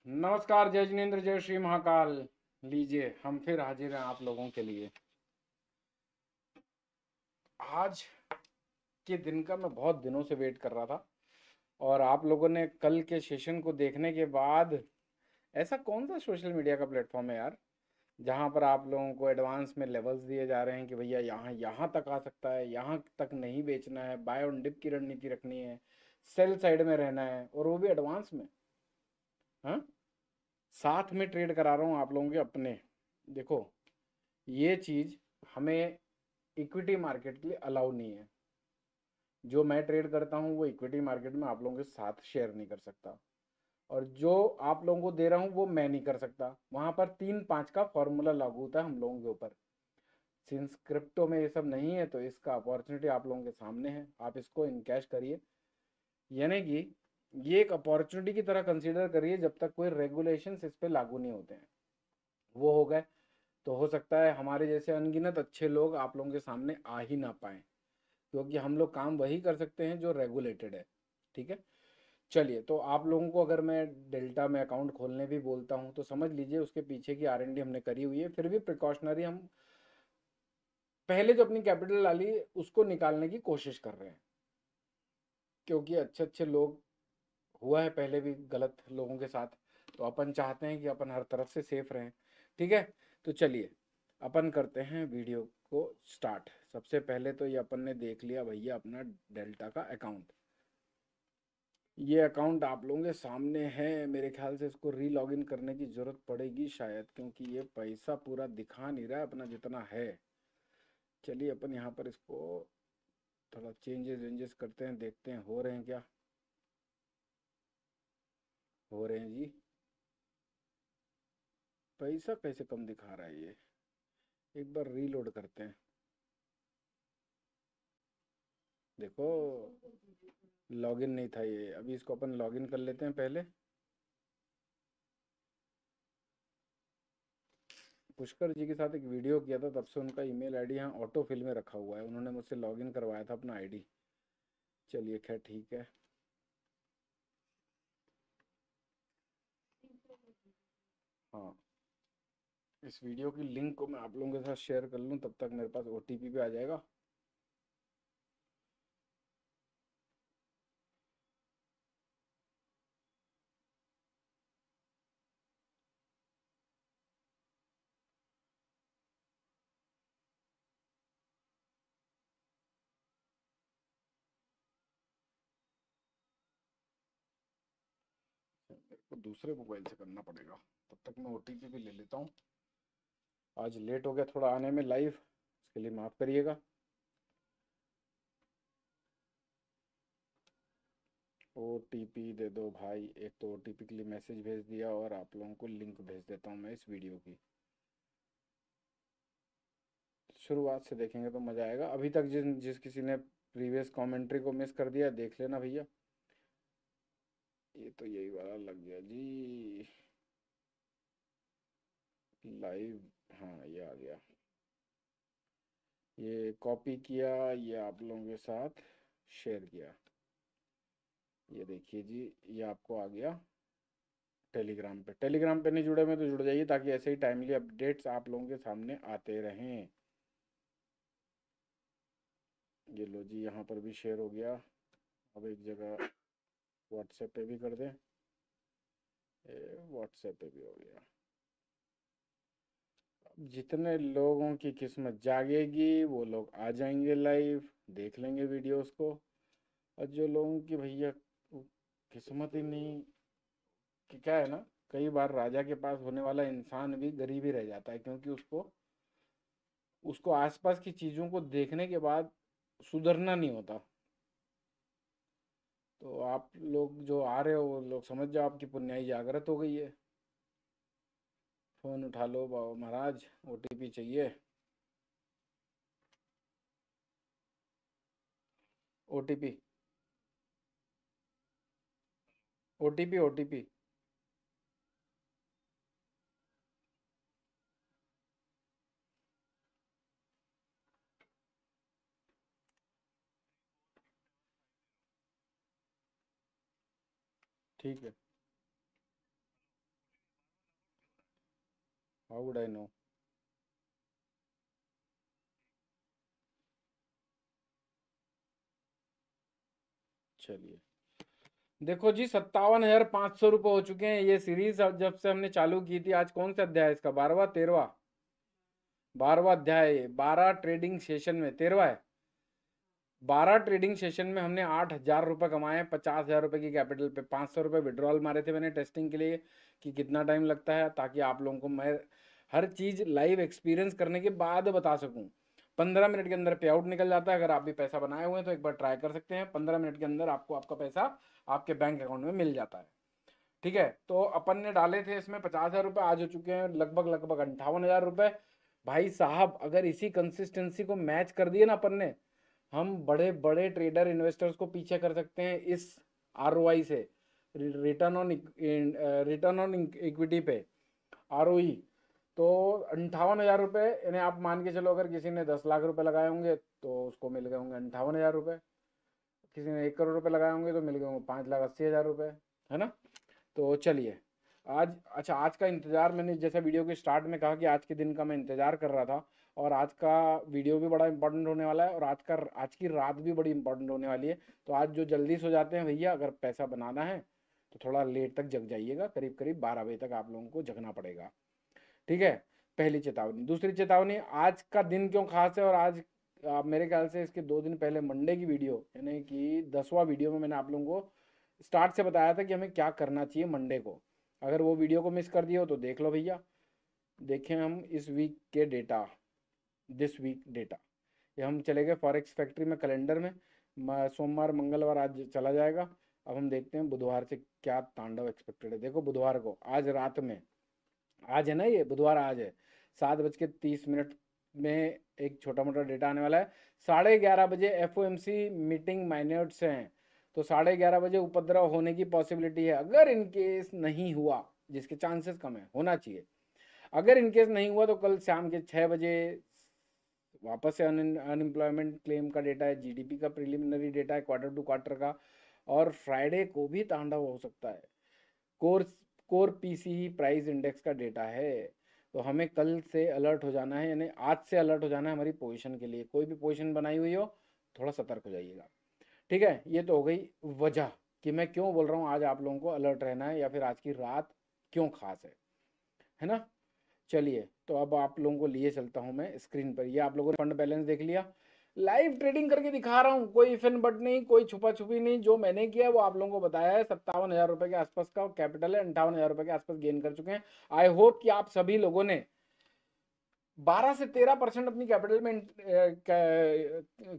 नमस्कार, जय जिनेन्द्र, जय श्री महाकाल। लीजिए, हम फिर हाजिर हैं आप लोगों के लिए। आज के दिन का मैं बहुत दिनों से वेट कर रहा था, और आप लोगों ने कल के सेशन को देखने के बाद, ऐसा कौन सा सोशल मीडिया का प्लेटफॉर्म है यार जहाँ पर आप लोगों को एडवांस में लेवल्स दिए जा रहे हैं कि भैया यहाँ यहाँ तक आ सकता है, यहाँ तक नहीं बेचना है, बाय ऑन डिप की रणनीति रखनी है, सेल साइड में रहना है, और वो भी एडवांस में। हाँ, साथ में ट्रेड करा रहा हूँ आप लोगों के अपने। देखो, ये चीज़ हमें इक्विटी मार्केट के लिए अलाउ नहीं है। जो मैं ट्रेड करता हूँ वो इक्विटी मार्केट में आप लोगों के साथ शेयर नहीं कर सकता, और जो आप लोगों को दे रहा हूँ वो मैं नहीं कर सकता। वहाँ पर 3-5 का फॉर्मूला लागू होता है हम लोगों के ऊपर। सिंस क्रिप्टो में ये सब नहीं है, तो इसका अपॉर्चुनिटी आप लोगों के सामने है, आप इसको इनकैश करिए। यानी कि ये एक अपॉर्चुनिटी की तरह कंसीडर करिए जब तक कोई रेगुलेशंस इस पे लागू नहीं होते हैं। वो हो गए तो हो सकता है हमारे जैसे अनगिनत अच्छे लोग आप लोगों के सामने आ ही ना पाए, क्योंकि हम लोग काम वही कर सकते हैं जो रेगुलेटेड है। ठीक है, चलिए, तो आप लोगों को अगर मैं डेल्टा में अकाउंट खोलने भी बोलता हूँ तो समझ लीजिए उसके पीछे की आर एन डी हमने करी हुई है। फिर भी प्रिकॉशनरी हम पहले जो अपनी कैपिटल डाली उसको निकालने की कोशिश कर रहे हैं, क्योंकि अच्छे अच्छे लोग हुआ है पहले भी गलत लोगों के साथ, तो अपन चाहते हैं कि अपन हर तरफ से सेफ रहें। ठीक है, तो चलिए अपन करते हैं वीडियो को स्टार्ट। सबसे पहले तो ये अपन ने देख लिया भैया अपना डेल्टा का अकाउंट। ये अकाउंट आप लोगों के सामने है। मेरे ख्याल से इसको री लॉगिन करने की ज़रूरत पड़ेगी शायद, क्योंकि ये पैसा पूरा दिखा नहीं रहा है अपना जितना है। चलिए अपन यहाँ पर इसको थोड़ा चेंजेस वेंजेस करते हैं, देखते हैं हो रहे हैं क्या। हो रहे हैं जी। पैसा कैसे कम दिखा रहा है ये, एक बार रीलोड करते हैं। देखो, लॉगिन नहीं था ये, अभी इसको अपन लॉगिन कर लेते हैं पहले। पुष्कर जी के साथ एक वीडियो किया था, तब से उनका ईमेल आईडी यहाँ ऑटो फिल में रखा हुआ है, उन्होंने मुझसे लॉगिन करवाया था अपना आईडी। चलिए खैर ठीक है। हाँ, इस वीडियो की लिंक को मैं आप लोगों के साथ शेयर कर लूँ, तब तक मेरे पास ओटीपी भी आ जाएगा। मेरे को दूसरे मोबाइल से करना पड़ेगा, तब तक मैं ओटीपी भी ले लेता हूँ। आज लेट हो गया थोड़ा आने में लाइव, इसके लिए माफ़ करिएगा। ओटीपी दे दो भाई। एक तो ओटीपी के लिए मैसेज भेज दिया, और आप लोगों को लिंक भेज देता हूँ मैं इस वीडियो की। शुरुआत से देखेंगे तो मज़ा आएगा। अभी तक जिस किसी ने प्रीवियस कमेंट्री को मिस कर दिया देख लेना भैया। ये तो यही वाला लग गया जी, लाइव। हाँ, ये आ गया। ये कॉपी किया, ये आप लोगों के साथ शेयर किया। ये देखिए जी, ये आपको आ गया टेलीग्राम पे। टेलीग्राम पे नहीं जुड़े में तो जुड़ जाइए, ताकि ऐसे ही टाइमली अपडेट्स आप लोगों के सामने आते रहें। ये लो जी, यहाँ पर भी शेयर हो गया। अब एक जगह व्हाट्सएप पे भी कर दें। व्हाट्सएप पे भी हो गया। जितने लोगों की किस्मत जागेगी वो लोग आ जाएंगे लाइव, देख लेंगे वीडियोस को। और जो लोगों की भैया किस्मत ही नहीं, कि क्या है ना, कई बार राजा के पास होने वाला इंसान भी गरीब ही रह जाता है, क्योंकि उसको उसको आसपास की चीज़ों को देखने के बाद सुधरना नहीं होता। तो आप लोग जो आ रहे हो वो लोग समझ जाओ आपकी पुण्याई जागृत हो गई है। फ़ोन उठा लो बाबा महाराज, ओटीपी चाहिए। OTP, OTP, OTP. ठीक है। How would I know? चलिए, देखो जी, 57,500 रुपये हो चुके हैं। ये सीरीज अब जब से हमने चालू की थी, आज कौन सा अध्याय है इसका? 12वां 13वां? 12वां अध्याय है। 12 ट्रेडिंग सेशन में 13वां है। 12 ट्रेडिंग सेशन में हमने 8,000 रुपये कमाए। 50,000 रुपये की कैपिटल पे 500 रुपये विड्रॉल मारे थे मैंने टेस्टिंग के लिए कि कितना टाइम लगता है, ताकि आप लोगों को मैं हर चीज़ लाइव एक्सपीरियंस करने के बाद बता सकूं। 15 मिनट के अंदर पे आउट निकल जाता है। अगर आप भी पैसा बनाए हुए हैं तो एक बार ट्राई कर सकते हैं। 15 मिनट के अंदर आपको आपका पैसा आपके बैंक अकाउंट में मिल जाता है। ठीक है, तो अपन ने डाले थे इसमें 50,000 रुपये, आज हो चुके हैं लगभग लगभग 58,000 रुपये। भाई साहब, अगर इसी कंसिस्टेंसी को मैच कर दिए ना अपन ने, हम बड़े बड़े ट्रेडर इन्वेस्टर्स को पीछे कर सकते हैं इस आरओआई से, रिटर्न ऑन इक्विटी पे, आरओई। तो 58,000 रुपये, यानी आप मान के चलो अगर किसी ने 10 लाख रुपए लगाए होंगे तो उसको मिल गए होंगे 58,000 रुपये। किसी ने 1 करोड़ रुपए लगाए होंगे तो मिल गए होंगे 5,80,000 रुपये, है ना? तो चलिए, आज अच्छा, आज का इंतज़ार, मैंने जैसा वीडियो के स्टार्ट में कहा कि आज के दिन का मैं इंतज़ार कर रहा था, और आज का वीडियो भी बड़ा इंपॉर्टेंट होने वाला है, और आज की रात भी बड़ी इंपॉर्टेंट होने वाली है। तो आज जो जल्दी सो जाते हैं भैया, अगर पैसा बनाना है तो थोड़ा लेट तक जग जाइएगा, करीब करीब 12 बजे तक आप लोगों को जगना पड़ेगा। ठीक है, पहली चेतावनी। दूसरी चेतावनी, आज का दिन क्यों खास है, और आज मेरे ख्याल से इसके 2 दिन पहले मंडे की वीडियो, यानी कि 10वां वीडियो में मैंने आप लोगों को स्टार्ट से बताया था कि हमें क्या करना चाहिए मंडे को। अगर वो वीडियो को मिस कर दिए हो तो देख लो भैया। देखें हम इस वीक के डेटा, दिस वीक डेटा, ये हम चले गए फॉरेक्स फैक्ट्री में, कैलेंडर में। सोमवार मंगलवार आज चला जाएगा। अब हम देखते हैं बुधवार से क्या तांडव एक्सपेक्टेड है। देखो, बुधवार को आज रात में, आज है ना, ये बुधवार आज है, 7:30 में एक छोटा मोटा डेटा आने वाला है। 11:30 बजे एफओएमसी मीटिंग माइन्यूट्स हैं, तो 11:30 बजे उपद्रव होने की पॉसिबिलिटी है। अगर इनकेस नहीं हुआ, जिसके चांसेस कम है, होना चाहिए, अगर इनकेस नहीं हुआ तो कल शाम के 6 बजे वापस से अनएम्प्लॉयमेंट क्लेम का डेटा है, जीडीपी का प्रिलिमिनरी डेटा है क्वार्टर टू क्वार्टर का, और फ्राइडे को भी तांडव हो सकता है। Core core PCE price index का डेटा है। तो हमें कल से अलर्ट हो जाना है, यानी आज से अलर्ट हो जाना है हमारी पोजीशन के लिए। कोई भी पोजीशन बनाई हुई हो, थोड़ा सतर्क हो जाइएगा। ठीक है, ये तो हो गई वजह कि मैं क्यों बोल रहा हूँ आज आप लोगों को अलर्ट रहना है, या फिर आज की रात क्यों खास है ना? चलिए, तो अब आप लोगों को लिए चलता हूँ मैं स्क्रीन पर। ये आप लोगों ने फंड बैलेंस देख लिया, लाइव ट्रेडिंग करके दिखा रहा हूँ, कोई इफ एंड बट नहीं, कोई छुपा छुपी नहीं। जो मैंने किया वो आप लोगों को बताया है। 57,000 रुपये के आसपास का कैपिटल है, 58,000 रुपये के आसपास गेन कर चुके हैं। आई होप कि आप सभी लोगों ने 12 से 13% अपनी कैपिटल में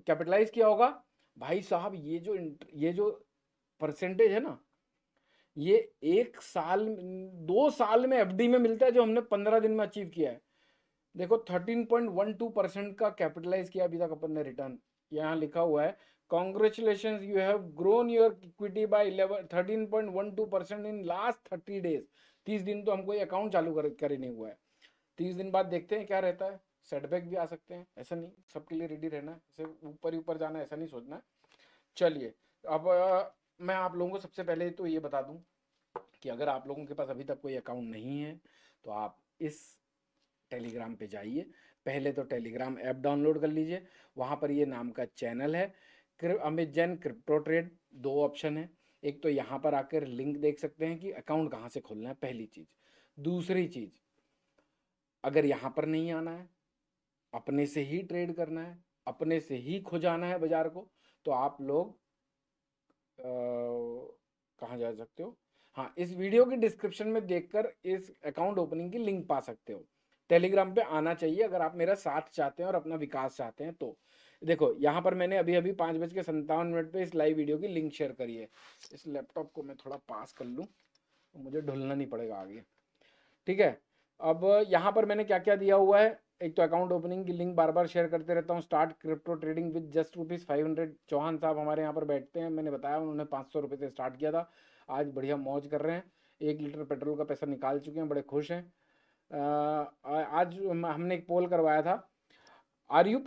कैपिटलाइज किया होगा। भाई साहब, ये जो परसेंटेज है ना, ये 1 साल 2 साल में एफडी में मिलता है, जो हमने 15 दिन में अचीव किया है। देखो, 13.12% का कैपिटलाइज किया अभी तक अपन ने रिटर्न। यहाँ लिखा हुआ है, congratulation, you have grown your equity by 13.12% in last 30 days. 30 दिन तो हमको ये अकाउंट चालू कर ही नहीं हुआ है। 30 दिन बाद देखते हैं क्या रहता है। सेटबैक भी आ सकते हैं, ऐसा नहीं, सबके लिए रेडी रहना है, ऐसे ऊपर ही ऊपर जाना है ऐसा नहीं सोचना है। चलिए, अब मैं आप लोगों को सबसे पहले तो ये बता दूं कि अगर आप लोगों के पास अभी तक कोई अकाउंट नहीं है तो आप इस टेलीग्राम पे जाइए। पहले तो टेलीग्राम ऐप डाउनलोड कर लीजिए। वहाँ पर ये नाम का चैनल है, Amit Jain crypto trade. 2 option है, एक तो यहाँ पर आकर लिंक देख सकते हैं कि अकाउंट कहाँ से खोलना है, पहली चीज़। दूसरी चीज़, अगर यहाँ पर नहीं आना है, अपने से ही ट्रेड करना है, अपने से ही खुजाना है बाजार को, तो आप लोग कहाँ जा सकते हो? हाँ, इस वीडियो की डिस्क्रिप्शन में देखकर इस अकाउंट ओपनिंग की लिंक पा सकते हो। टेलीग्राम पे आना चाहिए अगर आप मेरा साथ चाहते हैं और अपना विकास चाहते हैं तो। देखो, यहाँ पर मैंने अभी अभी 5:57 पे इस लाइव वीडियो की लिंक शेयर करी है। इस लैपटॉप को मैं थोड़ा पास कर लूँ, तो मुझे ढुलना नहीं पड़ेगा आगे। ठीक है, अब यहाँ पर मैंने क्या क्या दिया हुआ है। एक तो अकाउंट ओपनिंग की लिंक बार बार शेयर करते रहता हूँ। Start crypto trading with just ₹500। Chauhan साहब हमारे यहाँ पर बैठते हैं, मैंने बताया उन्होंने 500 रुपये से स्टार्ट किया था। आज बढ़िया मौज कर रहे हैं, 1 लीटर पेट्रोल का पैसा निकाल चुके हैं, बड़े खुश हैं। आज हमने एक पोल करवाया था, are you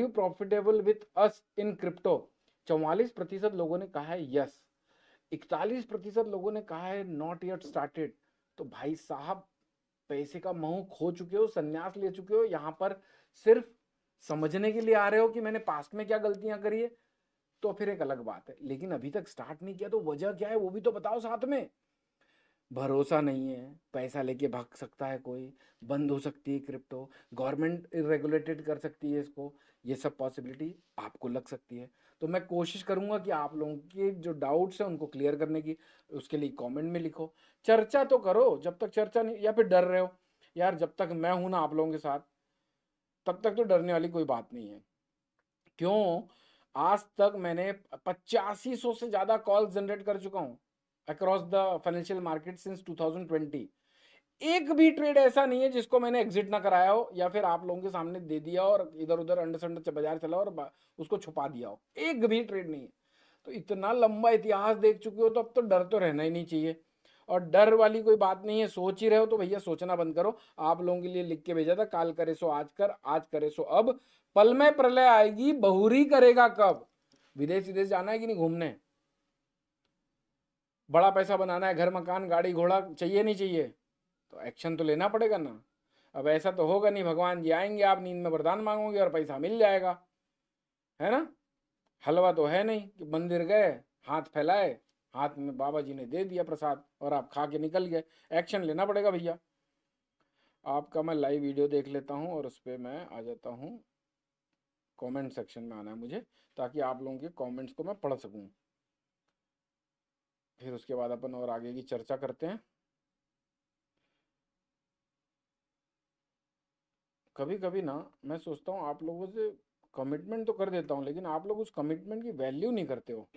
profitable with us in crypto. 44% लोगों ने कहा है यस, 41% लोगों ने कहा है नॉट येट स्टार्टेड। तो भाई साहब, पैसे का मोह खो चुके हो, संन्यास ले चुके हो, यहाँ पर सिर्फ समझने के लिए आ रहे हो कि मैंने पास्ट में क्या गलतियां करी है, तो फिर एक अलग बात है। लेकिन अभी तक स्टार्ट नहीं किया तो वजह क्या है वो भी तो बताओ साथ में। भरोसा नहीं है, पैसा लेके भाग सकता है कोई, बंद हो सकती है क्रिप्टो, गवर्नमेंट रेगुलेटेड कर सकती है इसको, ये सब पॉसिबिलिटी आपको लग सकती है। तो मैं कोशिश करूंगा कि आप लोगों के जो डाउट्स हैं उनको क्लियर करने की, उसके लिए कमेंट में लिखो, चर्चा तो करो। जब तक चर्चा नहीं, या फिर डर रहे हो यार, जब तक मैं हूं ना आप लोगों के साथ तब तक तो डरने वाली कोई बात नहीं है। क्यों? आज तक मैंने 8500 से ज्यादा कॉल जनरेट कर चुका हूं across the financial market since 2020। एक भी ट्रेड ऐसा नहीं है जिसको मैंने एग्जिट ना कराया हो या फिर आप लोगों के सामने दे दिया और इधर उधर अंडर संडर बाजार चला और उसको छुपा दिया हो, एक भी ट्रेड नहीं है। तो इतना लंबा इतिहास देख चुके हो तो अब तो डर तो रहना ही नहीं चाहिए। और डर वाली कोई बात नहीं है, सोच ही रहे हो तो भैया सोचना बंद करो। आप लोगों के लिए लिख के भेजा था, काल करे सो आज कर, आज करे सो अब, पल में प्रलय आएगी बहुरी करेगा कब। विदेश विदेश जाना है कि नहीं घूमने? बड़ा पैसा बनाना है, घर मकान गाड़ी घोड़ा चाहिए नहीं चाहिए? तो एक्शन तो लेना पड़ेगा ना। अब ऐसा तो होगा नहीं भगवान जी आएंगे, आप नींद में वरदान मांगोगे और पैसा मिल जाएगा, है ना? हलवा तो है नहीं कि मंदिर गए, हाथ फैलाए, हाथ में बाबा जी ने दे दिया प्रसाद और आप खा के निकल गए। एक्शन लेना पड़ेगा भैया। आपका मैं लाइव वीडियो देख लेता हूँ और उस पर मैं आ जाता हूँ। कमेंट सेक्शन में आना है मुझे, ताकि आप लोगों के कमेंट्स को मैं पढ़ सकूँ। फिर उसके बाद अपन और आगे की चर्चा करते हैं। कभी कभी ना मैं सोचता हूँ आप लोगों से कमिटमेंट तो कर देता हूँ, लेकिन आप लोग उस कमिटमेंट की वैल्यू नहीं करते हो।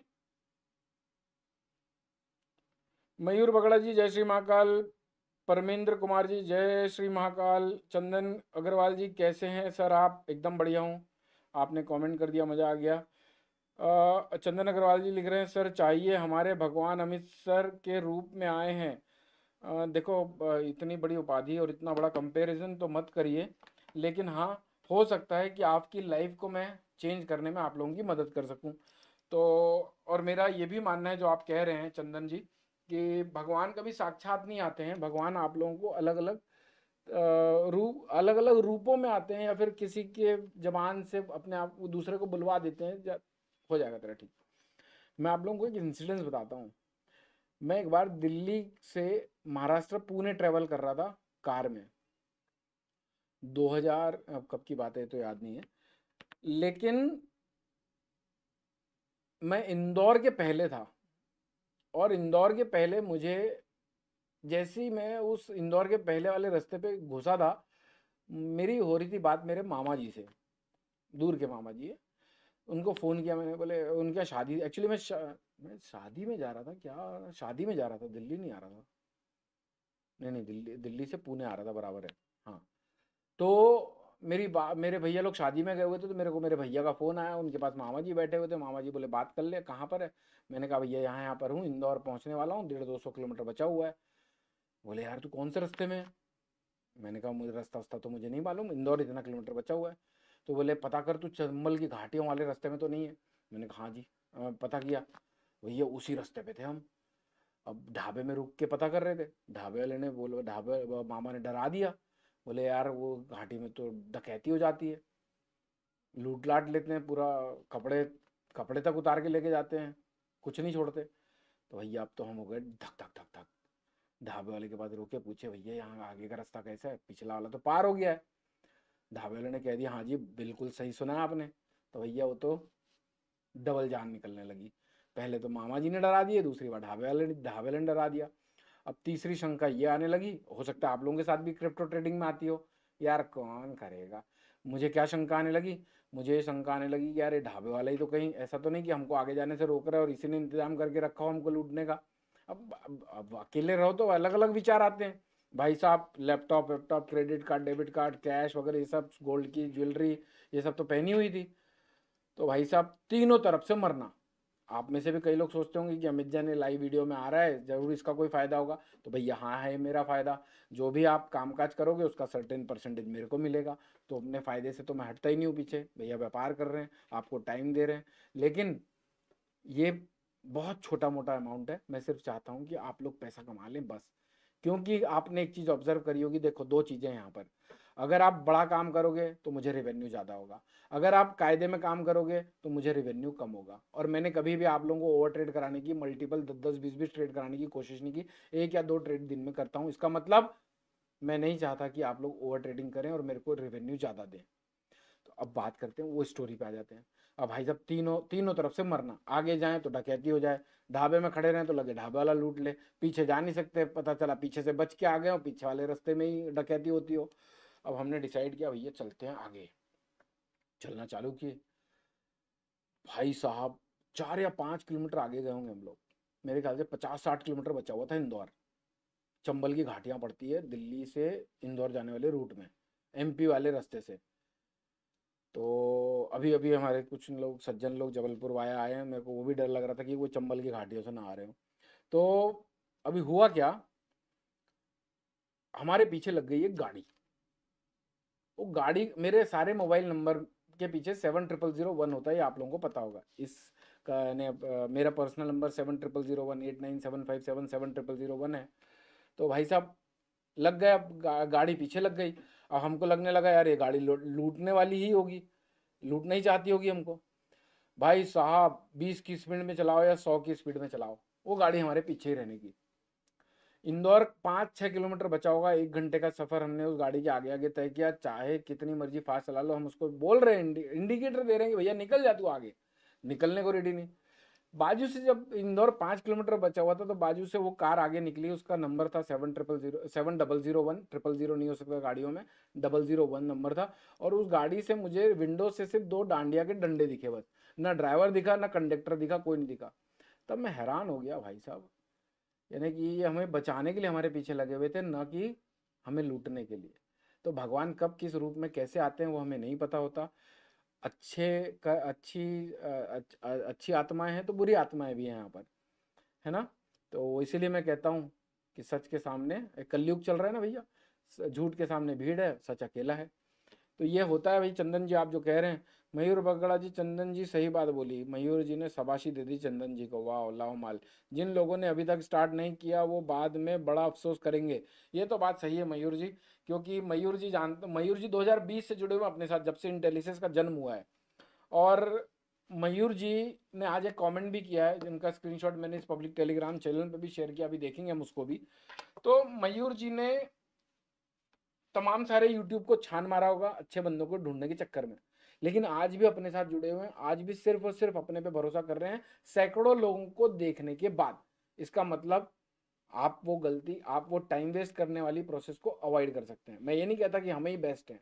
मयूर बगड़ा जी जय श्री महाकाल। परमेंद्र कुमार जी जय श्री महाकाल। चंदन अग्रवाल जी कैसे हैं सर आप? एकदम बढ़िया हूँ। आपने कमेंट कर दिया, मज़ा आ गया। चंदन अग्रवाल जी लिख रहे हैं सर चाहिए हमारे भगवान अमित सर के रूप में आए हैं। देखो, इतनी बड़ी उपाधि और इतना बड़ा कंपैरिजन तो मत करिए, लेकिन हाँ हो सकता है कि आपकी लाइफ को मैं चेंज करने में आप लोगों की मदद कर सकूं। तो और मेरा ये भी मानना है जो आप कह रहे हैं चंदन जी, कि भगवान कभी साक्षात नहीं आते हैं, भगवान आप लोगों को अलग अलग रूप, अलग अलग रूपों में आते हैं, या फिर किसी के जबान से अपने आप को दूसरे को बुलवा देते हैं। हो जाएगा तेरा ठीक। मैं आप लोगों को एक इंसिडेंस बताता हूँ। मैं एक बार दिल्ली से महाराष्ट्र पुणे ट्रेवल कर रहा था कार में। 2000, अब कब की बात है तो याद नहीं है, लेकिन मैं इंदौर के पहले था। और इंदौर के पहले मुझे, जैसे ही मैं उस इंदौर के पहले वाले रास्ते पे घुसा था, मेरी हो रही थी बात मेरे मामा जी से, दूर के मामा जी है। उनको फ़ोन किया मैंने, बोले उनका शादी, एक्चुअली मैं शादी में जा रहा था, क्या शादी में जा रहा था, दिल्ली नहीं आ रहा था। नहीं नहीं, दिल्ली दिल्ली से पुणे आ रहा था, बराबर है। हाँ। तो मेरे भैया लोग शादी में गए हुए थे, तो मेरे को मेरे भैया का फ़ोन आया, उनके पास मामा जी बैठे हुए थे। मामा जी बोले बात कर ले, कहाँ पर है? मैंने कहा भैया यहाँ यहाँ पर हूँ, इंदौर पहुँचने वाला हूँ, 150-200 किलोमीटर बचा हुआ है। बोले यार तू कौन से रास्ते में है? मैंने कहा मुझे रास्ता वास्ता तो मुझे नहीं मालूम, इंदौर इतना किलोमीटर बचा हुआ है। तो बोले पता कर तू चंबल की घाटियों वाले रास्ते में तो नहीं है? मैंने कहा हाँ जी। पता किया, भैया उसी रास्ते पे थे हम। अब ढाबे में रुक के पता कर रहे थे, ढाबे वाले ने बोले, ढाबे मामा ने डरा दिया। बोले यार वो घाटी में तो डकैती हो जाती है, लूट लाट लेते हैं पूरा, कपड़े कपड़े तक उतार के लेके जाते हैं, कुछ नहीं छोड़ते। तो भैया अब तो हम हो गए धक धक धक धक। ढाबे वाले के पास रुके, पूछे भैया यहाँ आगे का रास्ता कैसा है? पिछला वाला तो पार हो गया है। ढाबे वाले ने कह दिया हाँ जी बिल्कुल सही सुना है आपने। तो भैया वो तो डबल जान निकलने लगी। पहले तो मामा जी ने डरा दिए, दूसरी बार ढाबे वाले ने डरा दिया। अब तीसरी शंका ये आने लगी, हो सकता है आप लोगों के साथ भी क्रिप्टो ट्रेडिंग में आती हो, यार कौन करेगा। मुझे क्या शंका आने लगी? मुझे ये शंका आने लगी कि यार ये ढाबे वाला ही तो, कहीं ऐसा तो नहीं कि हमको आगे जाने से रोक रहा है और इसी ने इंतजाम करके रखा हो हमको लूटने का। अब अकेले रहो तो अलग अलग विचार आते हैं। भाई साहब लैपटॉप वैपटॉप, credit card, debit card, cash वगैरह, ये सब गोल्ड की ज्वेलरी, ये सब तो पहनी हुई थी। तो भाई साहब तीनों तरफ से मरना। आप में से भी कई लोग सोचते होंगे कि अमित जैन ने लाइव वीडियो में आ रहा है, जरूर इसका कोई फायदा होगा। तो भाई यहाँ है मेरा फायदा। जो भी आप कामकाज करोगे उसका सर्टेन परसेंटेज मेरे को मिलेगा। तो अपने फायदे से तो मैं हटता ही नहीं हूँ पीछे। भैया व्यापार कर रहे हैं, आपको टाइम दे रहे हैं, लेकिन ये बहुत छोटा मोटा अमाउंट है। मैं सिर्फ चाहता हूँ कि आप लोग पैसा कमा लें बस। क्योंकि आपने एक चीज़ ऑब्जर्व करी होगी, देखो दो चीज़ें हैं यहाँ पर। अगर आप बड़ा काम करोगे तो मुझे रेवेन्यू ज़्यादा होगा, अगर आप कायदे में काम करोगे तो मुझे रेवेन्यू कम होगा। और मैंने कभी भी आप लोगों को ओवर ट्रेड कराने की, मल्टीपल 10-10 20-20 ट्रेड कराने की कोशिश नहीं की। 1 या 2 ट्रेड दिन में करता हूँ। इसका मतलब मैं नहीं चाहता कि आप लोग ओवर ट्रेडिंग करें और मेरे को रेवेन्यू ज़्यादा दें। तो अब बात करते हैं, वो स्टोरी पे आ जाते हैं। अब भाई साहब तीनों तीनों तरफ से मरना, आगे जाएं तो डकैती हो जाए, ढाबे में खड़े रहें तो लगे ढाबे वाला लूट ले, पीछे जा नहीं सकते, पता चला पीछे से बच के आ गए हो, पीछे वाले रास्ते में ही डकैती होती हो। अब हमने डिसाइड किया भैया चलते हैं आगे, चलना चालू किए। भाई साहब 4 या 5 किलोमीटर आगे गए होंगे हम लोग, मेरे ख्याल से 50-60 किलोमीटर बचा हुआ था। इंदौर, चंबल की घाटियां पड़ती है दिल्ली से इंदौर जाने वाले रूट में, एमपी वाले रास्ते से। तो अभी अभी हमारे कुछ लोग सज्जन लोग जबलपुर वाया आए हैं, मेरे को वो भी डर लग रहा था कि वो चंबल की घाटियों से ना आ रहे हो। तो अभी हुआ क्या, हमारे पीछे लग गई एक गाड़ी। वो गाड़ी, मेरे सारे मोबाइल नंबर के पीछे 70001 होता है, ये आप लोगों को पता होगा। इस मेरा पर्सनल नंबर 70001 897577 70001 है। तो भाई साहब लग गया, अब गाड़ी पीछे लग गई। अब हमको लगने लगा यार ये गाड़ी लूटने वाली ही होगी, लूटना ही चाहती होगी हमको। भाई साहब 20 की स्पीड में चलाओ या 100 की स्पीड में चलाओ, वो गाड़ी हमारे पीछे ही रहने की। इंदौर 5-6 किलोमीटर बचा होगा, 1 घंटे का सफर हमने उस गाड़ी के आगे आगे तय किया। चाहे कितनी मर्जी फास्ट चला लो, हम उसको बोल रहे हैं, इंडिकेटर दे रहे हैं कि भैया निकल जा तू आगे, निकलने को रेडी नहीं। बाजू से जब इंदौर 5 किलोमीटर बचा हुआ था तो बाजू से वो कार आगे निकली, उसका नंबर था 7001, 000 नहीं हो सकता गाड़ियों में, 001 नंबर था। और उस गाड़ी से मुझे विंडो से सिर्फ 2 डांडिया के डंडे दिखे बस, ना ड्राइवर दिखा ना कंडक्टर दिखा, कोई नहीं दिखा। तब मैं हैरान हो गया भाई साहब, यानी कि ये हमें बचाने के लिए हमारे पीछे लगे हुए थे, ना कि हमें लूटने के लिए। तो भगवान कब किस रूप में कैसे आते हैं वो हमें नहीं पता होता। अच्छे का अच्छी अच्छी आत्माएं हैं तो बुरी आत्माएं भी हैं यहाँ पर, है ना। तो इसीलिए मैं कहता हूँ कि सच के सामने एक कलयुग चल रहा है ना भैया, झूठ के सामने भीड़ है, सच अकेला है। तो ये होता है भाई। चंदन जी आप जो कह रहे हैं, मयूर बगड़ा जी, चंदन जी सही बात बोली, मयूर जी ने शाबाशी दे दी चंदन जी को, वाह लाओ माल। जिन लोगों ने अभी तक स्टार्ट नहीं किया वो बाद में बड़ा अफसोस करेंगे। ये तो बात सही है मयूर जी, क्योंकि मयूर जी जानते, मयूर जी 2020 से जुड़े हुए अपने साथ, जब से इंटेलिसेंस का जन्म हुआ है। और मयूर जी ने आज एक कमेंट भी किया है, जिनका स्क्रीनशॉट मैंने इस पब्लिक टेलीग्राम चैनल पे भी शेयर किया, अभी देखेंगे हम उसको भी। तो मयूर जी ने तमाम सारे यूट्यूब को छान मारा होगा अच्छे बंदों को ढूंढने के चक्कर में, लेकिन आज भी अपने साथ जुड़े हुए हैं, आज भी सिर्फ और सिर्फ अपने पे भरोसा कर रहे हैं सैकड़ों लोगों को देखने के बाद। इसका मतलब आप वो गलती, आप वो टाइम वेस्ट करने वाली प्रोसेस को अवॉइड कर सकते हैं। मैं ये नहीं कहता कि हमें ही बेस्ट है,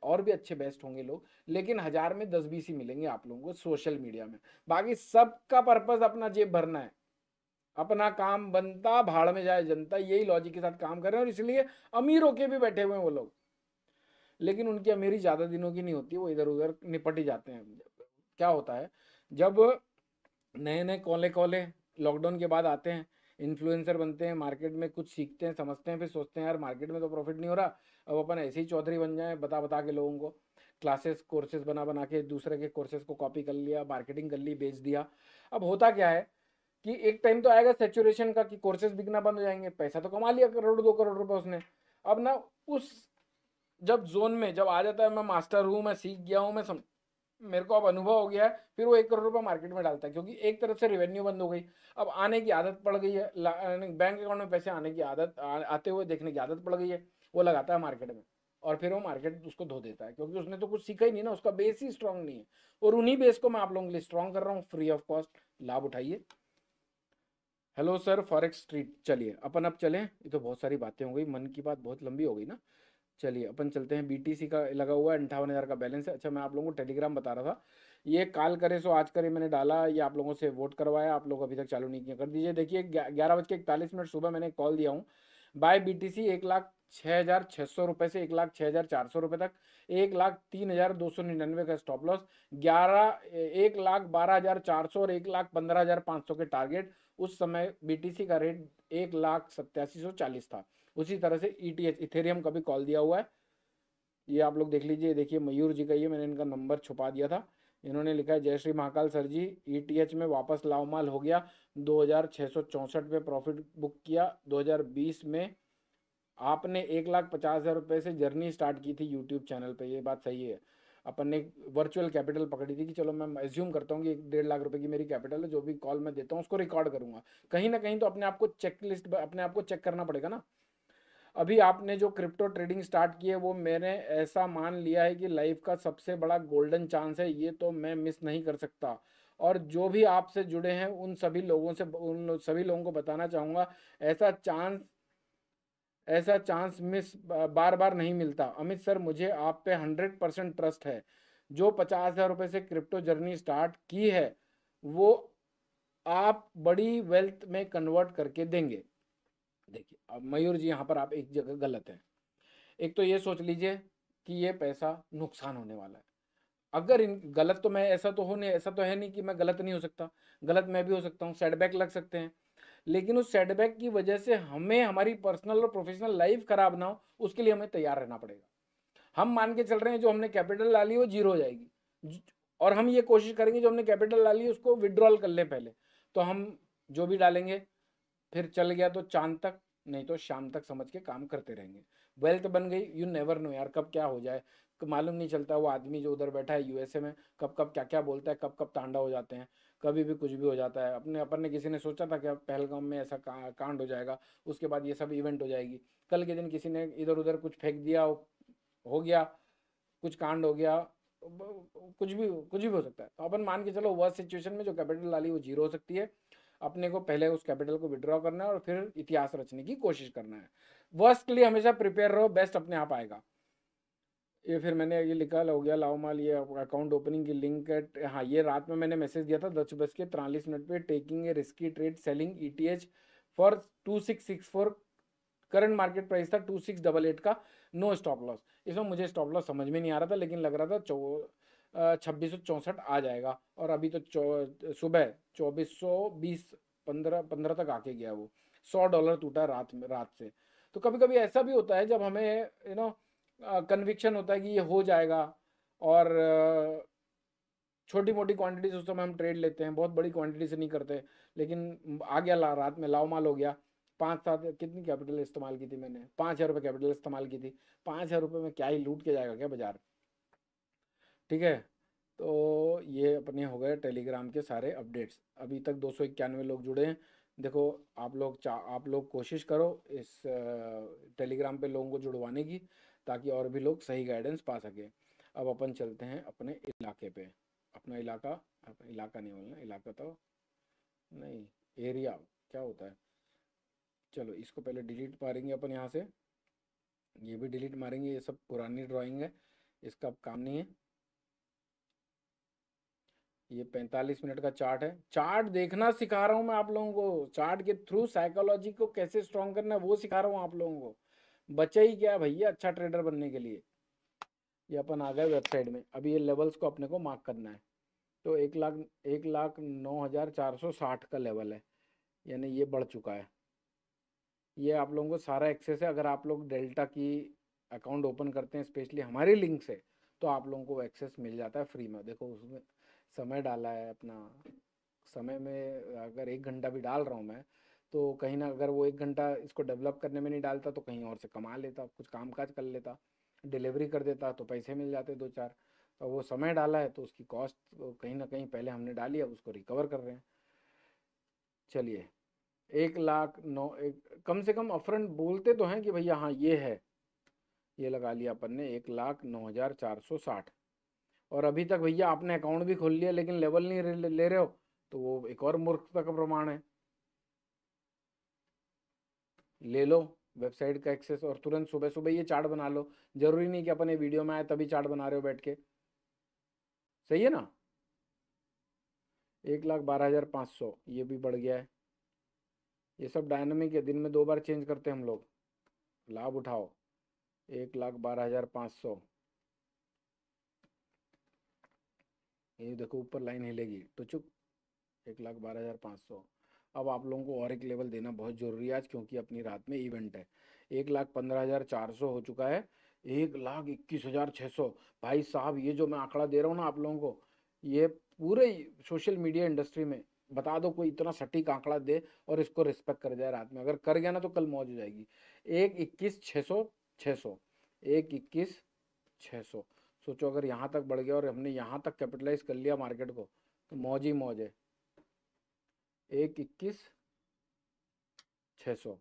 और भी अच्छे बेस्ट होंगे लोग, लेकिन 1000 में 10-20 ही मिलेंगे आप लोगों को सोशल मीडिया में। बाकी सबका पर्पस अपना जेब भरना है, अपना काम बनता भाड़ में जाए जनता, यही लॉजिक के साथ काम कर रहे हैं। और इसलिए अमीर होके भी बैठे हुए हैं वो लोग, लेकिन उनकी अमीरी ज्यादा दिनों की नहीं होती, वो इधर उधर निपट ही जाते हैं। क्या होता है, जब नए नए कॉले कॉले लॉकडाउन के बाद आते हैं, इन्फ्लुएंसर बनते हैं, मार्केट में कुछ सीखते हैं समझते हैं, फिर सोचते हैं यार मार्केट में तो प्रॉफिट नहीं हो रहा, अब अपन ऐसे ही चौधरी बन जाए, बता बता के लोगों को क्लासेस कोर्सेज बना बना के दूसरे के कोर्सेज को कॉपी कर लिया, मार्केटिंग कर ली, बेच दिया। अब होता क्या है कि एक टाइम तो आएगा सेचुरेशन का कि कोर्सेज बिकना बंद हो जाएंगे, पैसा तो कमा लिया 1-2 करोड़ रुपए उसने। अब ना उस जब जोन में जब आ जाता है, मैं मास्टर हूँ, मैं सीख गया हूँ, मेरे को अब अनुभव हो गया है, फिर वो 1 करोड़ रुपए मार्केट में डालता है, क्योंकि एक तरफ से रेवेन्यू बंद हो गई, अब आने की आदत पड़ गई है, बैंक अकाउंट में पैसे आने की आदत, आते हुए देखने की आदत पड़ गई है, वो लगाता है मार्केट में। और फिर वो मार्केट उसको धो देता है, क्योंकि उसने तो कुछ सीखा ही नहीं ना, उसका बेस ही स्ट्रांग नहीं है। और उन्हीं बेस को मैं आप लोगों के लिए स्ट्रांग कर रहा हूँ, फ्री ऑफ कॉस्ट, लाभ उठाइए। हेलो सर फॉरेक्स स्ट्रीट, चलिए अपन अब चलें, ये तो बहुत सारी बातें हो गई, मन की बात बहुत लंबी हो गई ना। चलिए अपन चलते हैं, बीटीसी का लगा हुआ है 58,000 का बैलेंस है। अच्छा मैं आप लोगों को टेलीग्राम बता रहा था, ये काल करे सो आज करे मैंने डाला, ये आप लोगों से वोट करवाया, आप लोग अभी तक चालू नहीं किया, कर दीजिए। देखिए 11:41 सुबह मैंने कॉल दिया हूँ, बाय बीटीसी 1,06,600 रुपये से 1,06,400 रुपये तक, 1,03,299 का स्टॉप लॉस, 1,12,400 और 1,15,500 के टारगेट। उस समय बीटीसी का रेट 1,87,140 था। उसी तरह से ईटीएच इथेरियम का भी कॉल दिया हुआ है, ये आप लोग देख लीजिए। देखिए मयूर जी का, ये मैंने इनका नंबर छुपा दिया था, इन्होंने लिखा है, जय श्री महाकाल सर जी, ईटीएच में वापस लाओ माल हो गया, 2664 पे प्रॉफिट बुक किया। 2020 में आपने 1,50,000 रुपये से जर्नी स्टार्ट की थी यूट्यूब चैनल पे, ये बात सही है। अपन ने वर्चुअल कैपिटल पकड़ी थी कि चलो मैं एज्यूम करता हूँ कि 1-1.5 लाख रुपए की मेरी कैपिटल है, जो भी कॉल मैं देता हूँ उसको रिकॉर्ड करूंगा। कहीं ना कहीं तो अपने आप को चेक लिस्ट, अपने आप को चेक करना पड़ेगा ना। अभी आपने जो क्रिप्टो ट्रेडिंग स्टार्ट की है वो मैंने ऐसा मान लिया है कि लाइफ का सबसे बड़ा गोल्डन चांस है, ये तो मैं मिस नहीं कर सकता। और जो भी आपसे जुड़े हैं उन सभी लोगों से, उन सभी लोगों को बताना चाहूँगा, ऐसा चांस ऐसा चांस मिस बार बार नहीं मिलता। अमित सर, मुझे आप पे 100% ट्रस्ट है। जो 50,000 रुपये से क्रिप्टो जर्नी स्टार्ट की है वो आप बड़ी वेल्थ में कन्वर्ट करके देंगे। देखिए अब मयूर जी, यहाँ पर आप एक जगह गलत हैं। एक तो ये सोच लीजिए कि ये पैसा नुकसान होने वाला है। अगर इन गलत तो मैं, ऐसा तो हो नहीं, ऐसा तो है नहीं कि मैं गलत नहीं हो सकता, गलत मैं भी हो सकता हूँ, सेटबैक लग सकते हैं। लेकिन उस सेटबैक की वजह से हमें हमारी पर्सनल और प्रोफेशनल लाइफ खराब ना हो, उसके लिए हमें तैयार रहना पड़ेगा। हम मान के चल रहे हैं जो हमने कैपिटल डाली वो जीरो हो जाएगी, और हम ये कोशिश करेंगे जो हमने कैपिटल डाली उसको विड्रॉल कर लें पहले। तो हम जो भी डालेंगे, फिर चल गया तो चांद तक, नहीं तो शाम तक समझ के काम करते रहेंगे। वेल्थ बन गई, यू नेवर नो यार, कब क्या हो जाए मालूम नहीं चलता। वो आदमी जो उधर बैठा है यूएसए में, कब कब क्या क्या बोलता है, कब कब तांडा हो जाते हैं, कभी भी कुछ भी हो जाता है। अपने अपन ने किसी ने सोचा था कि पहलगाम में ऐसा कांड हो जाएगा, उसके बाद ये सब इवेंट हो जाएगी। कल के दिन किसी ने इधर उधर कुछ फेंक दिया, हो गया कुछ कांड, हो गया कुछ भी हो सकता है। तो अपन मान के चलो वर्स्ट सिचुएशन में जो कैपिटल डाली वो जीरो हो सकती है। अपने को पहले उस कैपिटल को विड्रॉ करना है और फिर इतिहास रचने की कोशिश करना है। वर्स्ट के लिए हमेशा प्रिपेयर रहो, बेस्ट अपने आप आएगा। ये फिर मैंने ये लिखा हो गया लाओ माल, ये अकाउंट ओपनिंग की लिंक है। हाँ, ये रात में मैंने मैसेज दिया था 10:43 पे, taking a risky trade selling ETH for 2664, current market price था 2688 का, नो स्टॉप लॉस। इसमें मुझे स्टॉप लॉस समझ में नहीं आ रहा था, लेकिन लग रहा था 2664 आ जाएगा, और अभी तो सुबह 2420 पंद्रह तक आके गया वो। $100 टूटा रात से। तो कभी कभी ऐसा भी होता है जब हमें कन्विक्शन होता है कि ये हो जाएगा, और छोटी मोटी क्वांटिटीज उस समय हम ट्रेड लेते हैं, बहुत बड़ी क्वांटिटी से नहीं करते। लेकिन आ गया रात में लाओ माल हो गया। 5-7 कितनी कैपिटल इस्तेमाल की थी मैंने, 5,000 रुपये कैपिटल इस्तेमाल की थी। 5,000 रुपये में क्या ही लूट के जाएगा क्या बाजार। ठीक है। तो ये अपने हो गए टेलीग्राम के सारे अपडेट्स। अभी तक 291 लोग जुड़े हैं। देखो, आप लोग कोशिश करो इस टेलीग्राम पे लोगों को जुड़वाने की, ताकि और भी लोग सही गाइडेंस पा सके। अब अपन चलते हैं अपने इलाके पे। अपना इलाका नहीं बोलना, इलाका तो नहीं, एरिया क्या होता है। चलो इसको पहले डिलीट मारेंगे अपन यहाँ से, ये भी डिलीट मारेंगे, ये सब पुरानी ड्राइंग है, इसका अब काम नहीं है। ये 45 मिनट का चार्ट है। चार्ट देखना सिखा रहा हूँ मैं आप लोगों को, चार्ट के थ्रू साइकोलॉजी को कैसे स्ट्रॉन्ग करना है वो सिखा रहा हूँ आप लोगों को। बचा ही क्या भैया अच्छा ट्रेडर बनने के लिए। ये अपन आ गए वेबसाइट में। अभी ये लेवल्स को अपने को मार्क करना है। तो 1,09,460 का लेवल है, यानी ये बढ़ चुका है। ये आप लोगों को सारा एक्सेस है। अगर आप लोग डेल्टा की अकाउंट ओपन करते हैं स्पेशली हमारी लिंक से, तो आप लोगों को एक्सेस मिल जाता है फ्री में। देखो उसमें समय डाला है अपना। समय में अगर 1 घंटा भी डाल रहा हूँ मैं, तो कहीं ना, अगर वो 1 घंटा इसको डेवलप करने में नहीं डालता तो कहीं और से कमा लेता, कुछ काम काज कर लेता, डिलीवरी कर देता तो पैसे मिल जाते 2-4। और वो समय डाला है तो उसकी कॉस्ट कहीं ना कहीं पहले हमने डाली है, उसको रिकवर कर रहे हैं। चलिए, 1,09,000 कम से कम अपफ्रंट बोलते तो हैं कि भैया हाँ ये है। ये लगा लिया अपन ने 1,09,460। और अभी तक भैया आपने अकाउंट भी खोल लिया लेकिन लेवल नहीं ले रहे हो, तो वो एक और मूर्खता का प्रमाण है। ले लो वेबसाइट का एक्सेस और तुरंत सुबह सुबह ये चार्ट बना लो। जरूरी नहीं कि अपन ये वीडियो में आए तभी चार्ट बना रहे हो बैठ के। सही है ना। 1,12,500 ये भी बढ़ गया है। ये सब डायनामिक है, दिन में 2 बार चेंज करते हैं हम लोग। लाभ उठाओ। 1,12,500, ये देखो ऊपर लाइन हिलेगी तो चुप। 1,12,500। अब आप लोगों को और एक लेवल देना बहुत जरूरी है आज, क्योंकि अपनी रात में इवेंट है। 1,15,400 हो चुका है। 1,21,600। भाई साहब, ये जो मैं आंकड़ा दे रहा हूँ ना आप लोगों को, ये पूरे सोशल मीडिया इंडस्ट्री में बता दो कोई इतना सटीक आंकड़ा दे और इसको रिस्पेक्ट कर जाए रात में, अगर कर गया ना तो कल मौज हो जाएगी। 1,21,600, 600, 1,21,600। सोचो अगर यहाँ तक बढ़ गया और हमने यहाँ तक कैपिटलाइज कर लिया मार्केट को तो मौज ही मौज है। 1,21,600,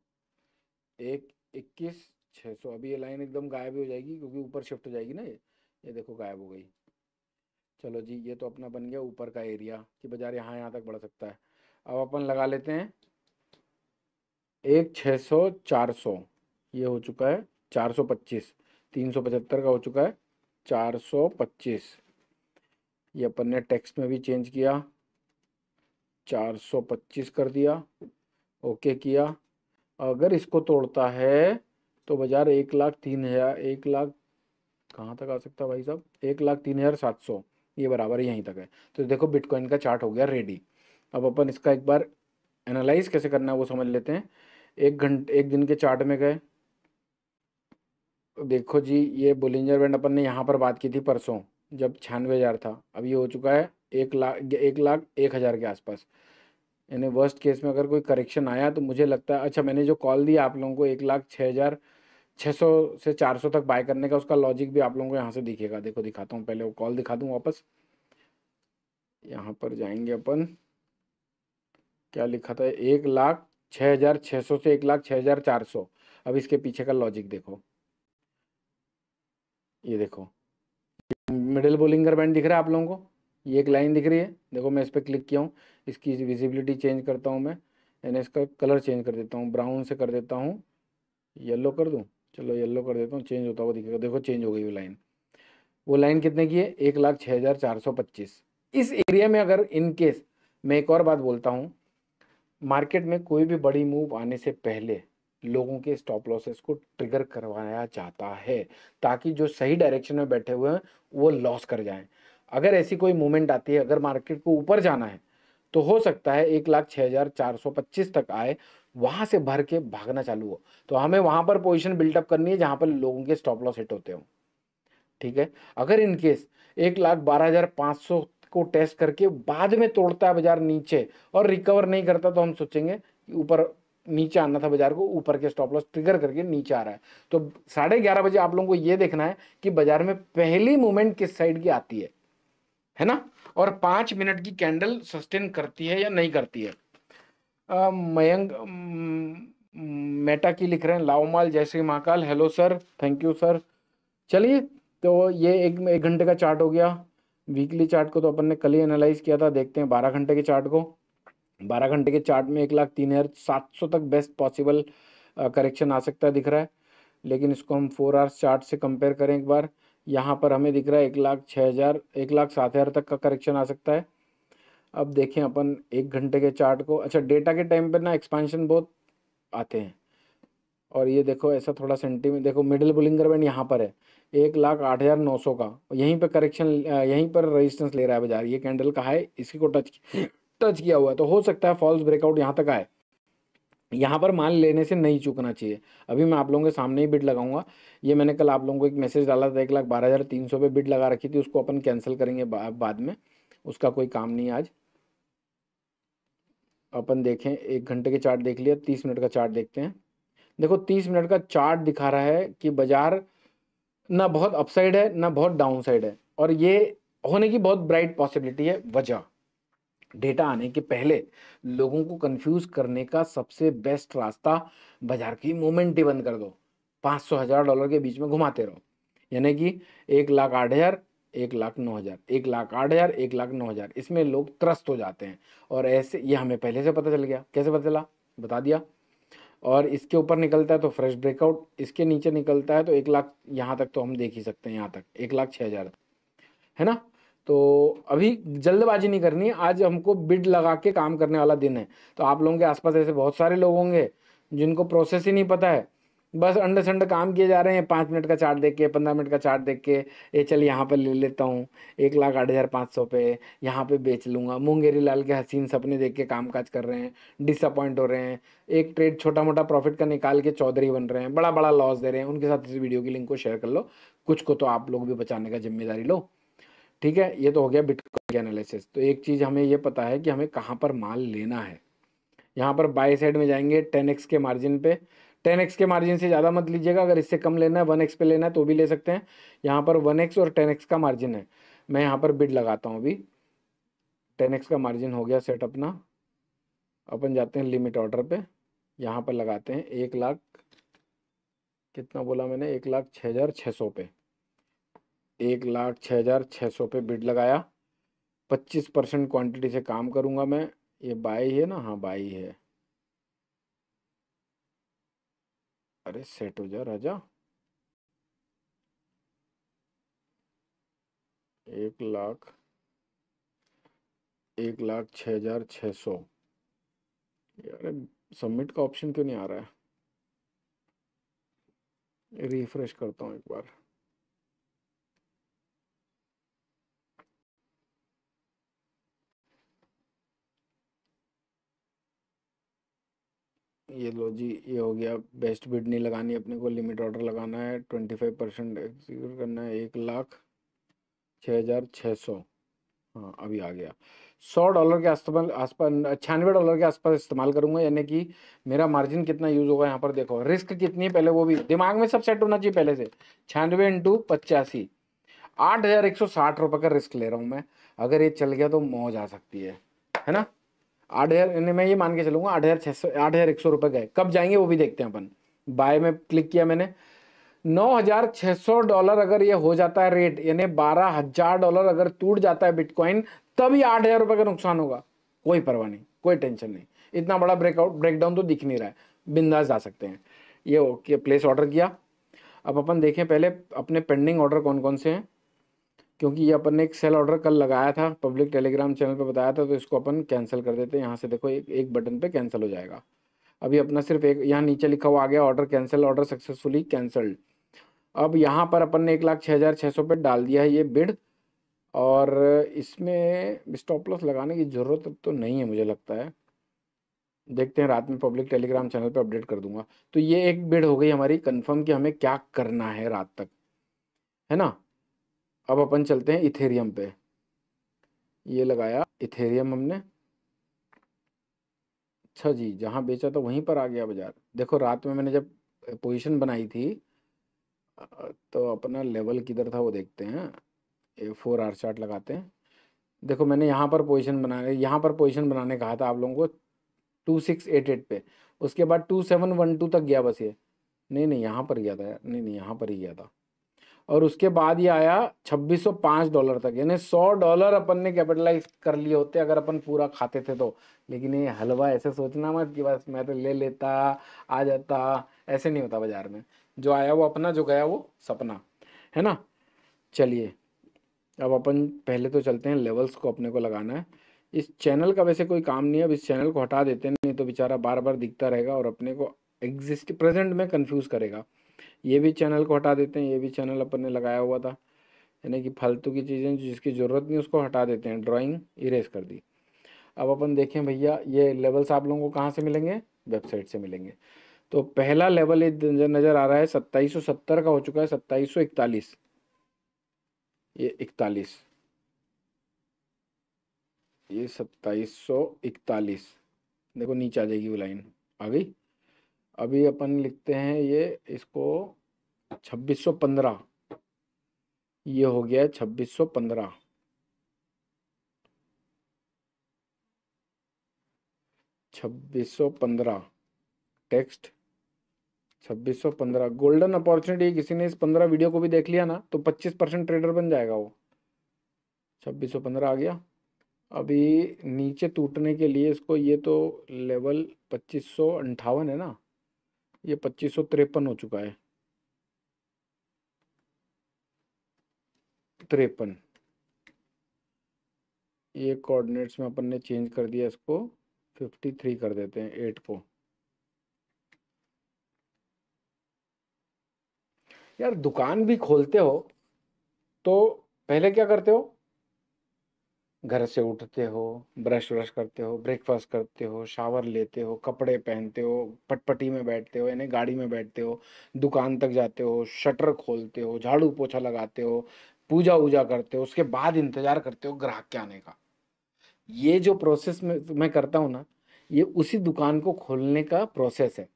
1,21,600। अभी ये लाइन एकदम गायब हो जाएगी क्योंकि ऊपर शिफ्ट हो जाएगी ना, ये देखो गायब हो गई। चलो जी, ये तो अपना बन गया ऊपर का एरिया कि बाजार यहाँ तक बढ़ सकता है। अब अपन लगा लेते हैं 1,600, 400, ये हो चुका है 425, 375 का हो चुका है 425। ये अपन ने टेक्स्ट में भी चेंज किया, 425 कर दिया, ओके किया। अगर इसको तोड़ता है तो बाजार 1,03,000, 1,00,000 कहाँ तक आ सकता है भाई साहब, 1,03,700, ये बराबर यहीं तक है। तो देखो बिटकॉइन का चार्ट हो गया रेडी। अब अपन इसका एक बार एनालाइज कैसे करना है वो समझ लेते हैं। एक दिन के चार्ट में गए, देखो जी ये बोलिंजर बैंड अपन ने यहाँ पर बात की थी परसों जब 96,000 था, अब ये हो चुका है 1,01,01,000 के आसपास। यानी वर्स्ट केस में अगर कोई करेक्शन आया तो मुझे लगता है, अच्छा मैंने जो कॉल दिया आप लोगों को 1,06,600 से 400 तक बाय करने का, उसका लॉजिक भी आप लोगों को यहाँ से दिखेगा। देखो दिखाता हूँ, पहले वो कॉल दिखा दूँ वापस। यहाँ पर जाएंगे अपन, क्या लिखा था, 1,06,600 से 1,06,400। अब इसके पीछे का लॉजिक देखो, ये देखो मिडिल बोलिंगर बैंड दिख रहा है आप लोगों को, ये एक लाइन दिख रही है। देखो मैं इस पर क्लिक किया हूँ, इसकी विजिबिलिटी चेंज करता हूँ मैं, यानी इसका कलर चेंज कर देता हूँ, ब्राउन से कर देता हूँ, येलो कर दूँ, चलो येलो कर देता हूँ, चेंज होता हुआ दिखेगा। देखो चेंज हो गई वो लाइन। वो लाइन कितने की है, 1,06,425। इस एरिया में अगर इन केस, मैं एक और बात बोलता हूँ, मार्केट में कोई भी बड़ी मूव आने से पहले लोगों के स्टॉप लॉसेस को ट्रिगर करवाया जाता है ताकि जो सही डायरेक्शन में बैठे हुए हैं वो लॉस कर जाएं। अगर ऐसी कोई मूवमेंट आती है, अगर मार्केट को ऊपर जाना है तो हो सकता है 1,06,425 तक आए, वहां से भर के भागना चालू हो, तो हमें वहां पर पोजीशन बिल्डअप करनी है जहां पर लोगों के स्टॉप लॉस हिट होते हो। ठीक है, अगर इन केस 1,12,500 को टेस्ट करके बाद में तोड़ता है बाजार नीचे और रिकवर नहीं करता तो हम सोचेंगे कि ऊपर नीचे आना था बाजार को, ऊपर के स्टॉप लॉस ट्रिगर करके नीचे आ रहा है। तो 11:30 बजे आप लोगों को यह देखना है कि बाजार में पहली मूवमेंट किस साइड की आती है ना, और 5 मिनट की कैंडल सस्टेन करती है या नहीं करती है। मयंक मेटा की लिख रहे हैं, लाओमाल जय Shri Mahakal, hello sir, thank you sir. चलिए, तो ये एक घंटे का चार्ट हो गया। वीकली चार्ट को तो अपन ने कल ही एनालाइज किया था, देखते हैं 12 घंटे के चार्ट को। 12 घंटे के चार्ट में 1,03,700 तक बेस्ट पॉसिबल करेक्शन आ सकता है दिख रहा है। लेकिन इसको हम 4 आवर्स चार्ट से कंपेयर करें एक बार, यहाँ पर हमें दिख रहा है 1,06,000, 1,07,000 तक का करेक्शन आ सकता है। अब देखें अपन एक घंटे के चार्ट को, अच्छा डेटा के टाइम पर ना एक्सपेंशन बहुत आते हैं, और ये देखो ऐसा थोड़ा सेंटीमेंट, देखो मिडिल बुलिंगर बैंड यहाँ पर है 1,08,900 का, यहीं पर करेक्शन, यहीं पर रेजिस्टेंस ले रहा है बाजार। ये कैंडल का है, इसी को टच किया हुआ है, तो हो सकता है फॉल्स ब्रेकआउट यहाँ तक आए। यहाँ पर माल लेने से नहीं चूकना चाहिए। अभी मैं आप लोगों के सामने ही बिड लगाऊंगा। ये मैंने कल आप लोगों को एक मैसेज डाला था, 1,12,300 पे बिड लगा रखी थी, उसको अपन कैंसिल करेंगे बाद में, उसका कोई काम नहीं है आज। अपन देखें एक घंटे के चार्ट देख लिया, 30 मिनट का चार्ट देखते हैं। देखो 30 मिनट का चार्ट दिखा रहा है कि बाजार ना बहुत अपसाइड है ना बहुत डाउन साइड है, और ये होने की बहुत ब्राइट पॉसिबिलिटी है। वजह, डेटा आने के पहले लोगों को कंफ्यूज करने का सबसे बेस्ट रास्ता, बाजार की मूवमेंट ही बंद कर दो, $500,000 के बीच में घुमाते रहो, यानी कि 1,08,000, 1,09,000, 1,08,000, 1,09,000, इसमें लोग त्रस्त हो जाते हैं। और ऐसे ये हमें पहले से पता चल गया, कैसे पता चला बता दिया। और इसके ऊपर निकलता है तो फ्रेश ब्रेकआउट, इसके नीचे निकलता है तो 1,00,000 यहाँ तक तो हम देख ही सकते हैं, यहाँ तक 1,06,000 है ना। तो अभी जल्दबाजी नहीं करनी है, आज हमको बिड लगा के काम करने वाला दिन है। तो आप लोगों के आसपास ऐसे बहुत सारे लोग होंगे जिनको प्रोसेस ही नहीं पता है, बस अंडे संडे काम किए जा रहे हैं, 5 मिनट का चार्ट देख के, 15 मिनट का चार्ट देख के, ये चल यहाँ पर ले लेता हूँ 1,08,500 पे, यहाँ पे बेच लूंगा, मुंगेरी लाल के हसीन सपने देख के काम काज कर रहे हैं, डिसअपॉइंट हो रहे हैं, एक ट्रेड छोटा मोटा प्रॉफिट का निकाल के चौधरी बन रहे हैं, बड़ा बड़ा लॉस दे रहे हैं। उनके साथ इस वीडियो की लिंक को शेयर कर लो, कुछ को तो आप लोग भी बचाने का जिम्मेदारी लो। ठीक है, ये तो हो गया बिटकॉइन के एनालिसिस। तो एक चीज़ हमें ये पता है कि हमें कहाँ पर माल लेना है। यहाँ पर बाय साइड में जाएंगे 10x के मार्जिन पे। 10x के मार्जिन से ज़्यादा मत लीजिएगा, अगर इससे कम लेना है 1x पे लेना है तो भी ले सकते हैं। यहाँ पर 1x और 10x का मार्जिन है। मैं यहाँ पर बिड लगाता हूँ अभी। 10x का मार्जिन हो गया सेट अपना। अपन जाते हैं लिमिट ऑर्डर पे, यहाँ पर लगाते हैं 1 लाख, कितना बोला मैंने, 1,06,600 पे। 1,06,600 पे बिड लगाया। 25% क्वांटिटी से काम करूंगा मैं। ये बाई है ना, हाँ बाई है। अरे सेट हो जा राजा। 1 लाख, 1,06,600। यार सबमिट का ऑप्शन क्यों नहीं आ रहा है? रिफ्रेश करता हूँ एक बार। ये लो जी, ये हो गया। बेस्ट बिड नहीं लगानी अपने को, लिमिट ऑर्डर लगाना है, 25% एग्जीक्यूट करना है। 1,06,600। हाँ अभी आ गया। $100 के आसपास आसपास $96 के आसपास इस्तेमाल करूंगा, यानी कि मेरा मार्जिन कितना यूज होगा यहाँ पर देखो। रिस्क कितनी है पहले वो भी दिमाग में सब सेट होना चाहिए पहले से। 96 इंटू 85, $8,160 का रिस्क ले रहा हूँ मैं। अगर ये चल गया तो मौज आ सकती है ना। 8,000, यानी मैं ये मान के चलूंगा 8,600 8,100 रुपये गए, कब जाएंगे वो भी देखते हैं अपन। बाय में क्लिक किया मैंने, $9,600 अगर ये हो जाता है रेट, यानी $12,000 अगर टूट जाता है बिटकॉइन, तभी $8,000 का नुकसान होगा। कोई परवाह नहीं, कोई टेंशन नहीं। इतना बड़ा ब्रेकडाउन तो दिख नहीं रहा है, बिंदास जा सकते हैं। ये ओके, प्लेस ऑर्डर किया। अब अपन देखें पहले अपने पेंडिंग ऑर्डर कौन कौन से हैं, क्योंकि ये अपन ने एक सेल ऑर्डर कल लगाया था, पब्लिक टेलीग्राम चैनल पे बताया था, तो इसको अपन कैंसिल कर देते हैं। यहाँ से देखो एक बटन पे कैंसिल हो जाएगा। अभी अपना सिर्फ एक यहाँ नीचे लिखा हुआ आ गया, order cancel, order successfully cancelled. अब यहाँ पर अपन ने 1,06,600 पे डाल दिया है ये बिड। और इसमें स्टॉप लॉस लगाने की जरूरत तो नहीं है मुझे लगता है। देखते हैं, रात में पब्लिक टेलीग्राम चैनल पे अपडेट कर दूंगा। तो ये एक बिड हो गई हमारी कंफर्म कि हमें क्या करना है रात तक, है ना। अब अपन चलते हैं इथेरियम पे। ये लगाया इथेरियम हमने। अच्छा जी, जहाँ बेचा था वहीं पर आ गया बाजार। देखो रात में मैंने जब पोजीशन बनाई थी, तो अपना लेवल किधर था वो देखते हैं। ये 4 आवर चार्ट लगाते हैं। देखो मैंने यहाँ पर पोजीशन बनाने कहा था आप लोगों को 2688 पे। उसके बाद 2712 तक गया बस ये। नहीं नहीं, यहाँ पर गया था यार, नहीं नहीं यहाँ पर ही गया था। और उसके बाद ये आया $2,605 तक, यानी $100 अपन ने कैपिटलाइज कर लिए होते अगर अपन पूरा खाते थे तो। लेकिन ये हलवा ऐसे सोचना मत कि बस मैं तो ले लेता, आ जाता। ऐसे नहीं होता बाजार में। जो आया वो अपना, जो गया वो सपना, है ना। चलिए, अब अपन पहले तो चलते हैं, लेवल्स को अपने को लगाना है। इस चैनल का वैसे कोई काम नहीं है, अब इस चैनल को हटा देते हैं, नहीं तो बेचारा बार बार दिखता रहेगा और अपने को प्रेजेंट में कंफ्यूज करेगा। ये भी चैनल को हटा देते हैं, ये भी चैनल अपन ने लगाया हुआ था, यानी कि फालतू की चीज़ें जिसकी ज़रूरत नहीं उसको हटा देते हैं। ड्राइंग इरेज कर दी। अब अपन देखें भैया, ये लेवल्स आप लोगों को कहाँ से मिलेंगे, वेबसाइट से मिलेंगे। तो पहला लेवल ये नज़र आ रहा है 2770 का हो चुका है, 2741, ये 41, ये 2741। देखो नीचे आ जाएगी वो लाइन, आ गई। अभी अपन लिखते हैं ये इसको 2615। ये हो गया 2615, 2615 टेक्स्ट। 2615 golden opportunity. किसी ने इस 15 वीडियो को भी देख लिया ना तो 25% ट्रेडर बन जाएगा वो। 2615 आ गया। अभी नीचे टूटने के लिए इसको, ये तो लेवल 2558 है ना, ये 2553 हो चुका है। 53, ये कोऑर्डिनेट्स में अपन ने चेंज कर दिया, इसको 53 कर देते हैं 8 को। यार दुकान भी खोलते हो तो पहले क्या करते हो, घर से उठते हो, ब्रश व्रश करते हो, ब्रेकफास्ट करते हो, शावर लेते हो, कपड़े पहनते हो, पटपटी में बैठते हो यानी गाड़ी में बैठते हो, दुकान तक जाते हो, शटर खोलते हो, झाड़ू पोछा लगाते हो, पूजा वूजा करते हो, उसके बाद इंतजार करते हो ग्राहक के आने का। ये जो प्रोसेस मैं करता हूँ ना, ये उसी दुकान को खोलने का प्रोसेस है।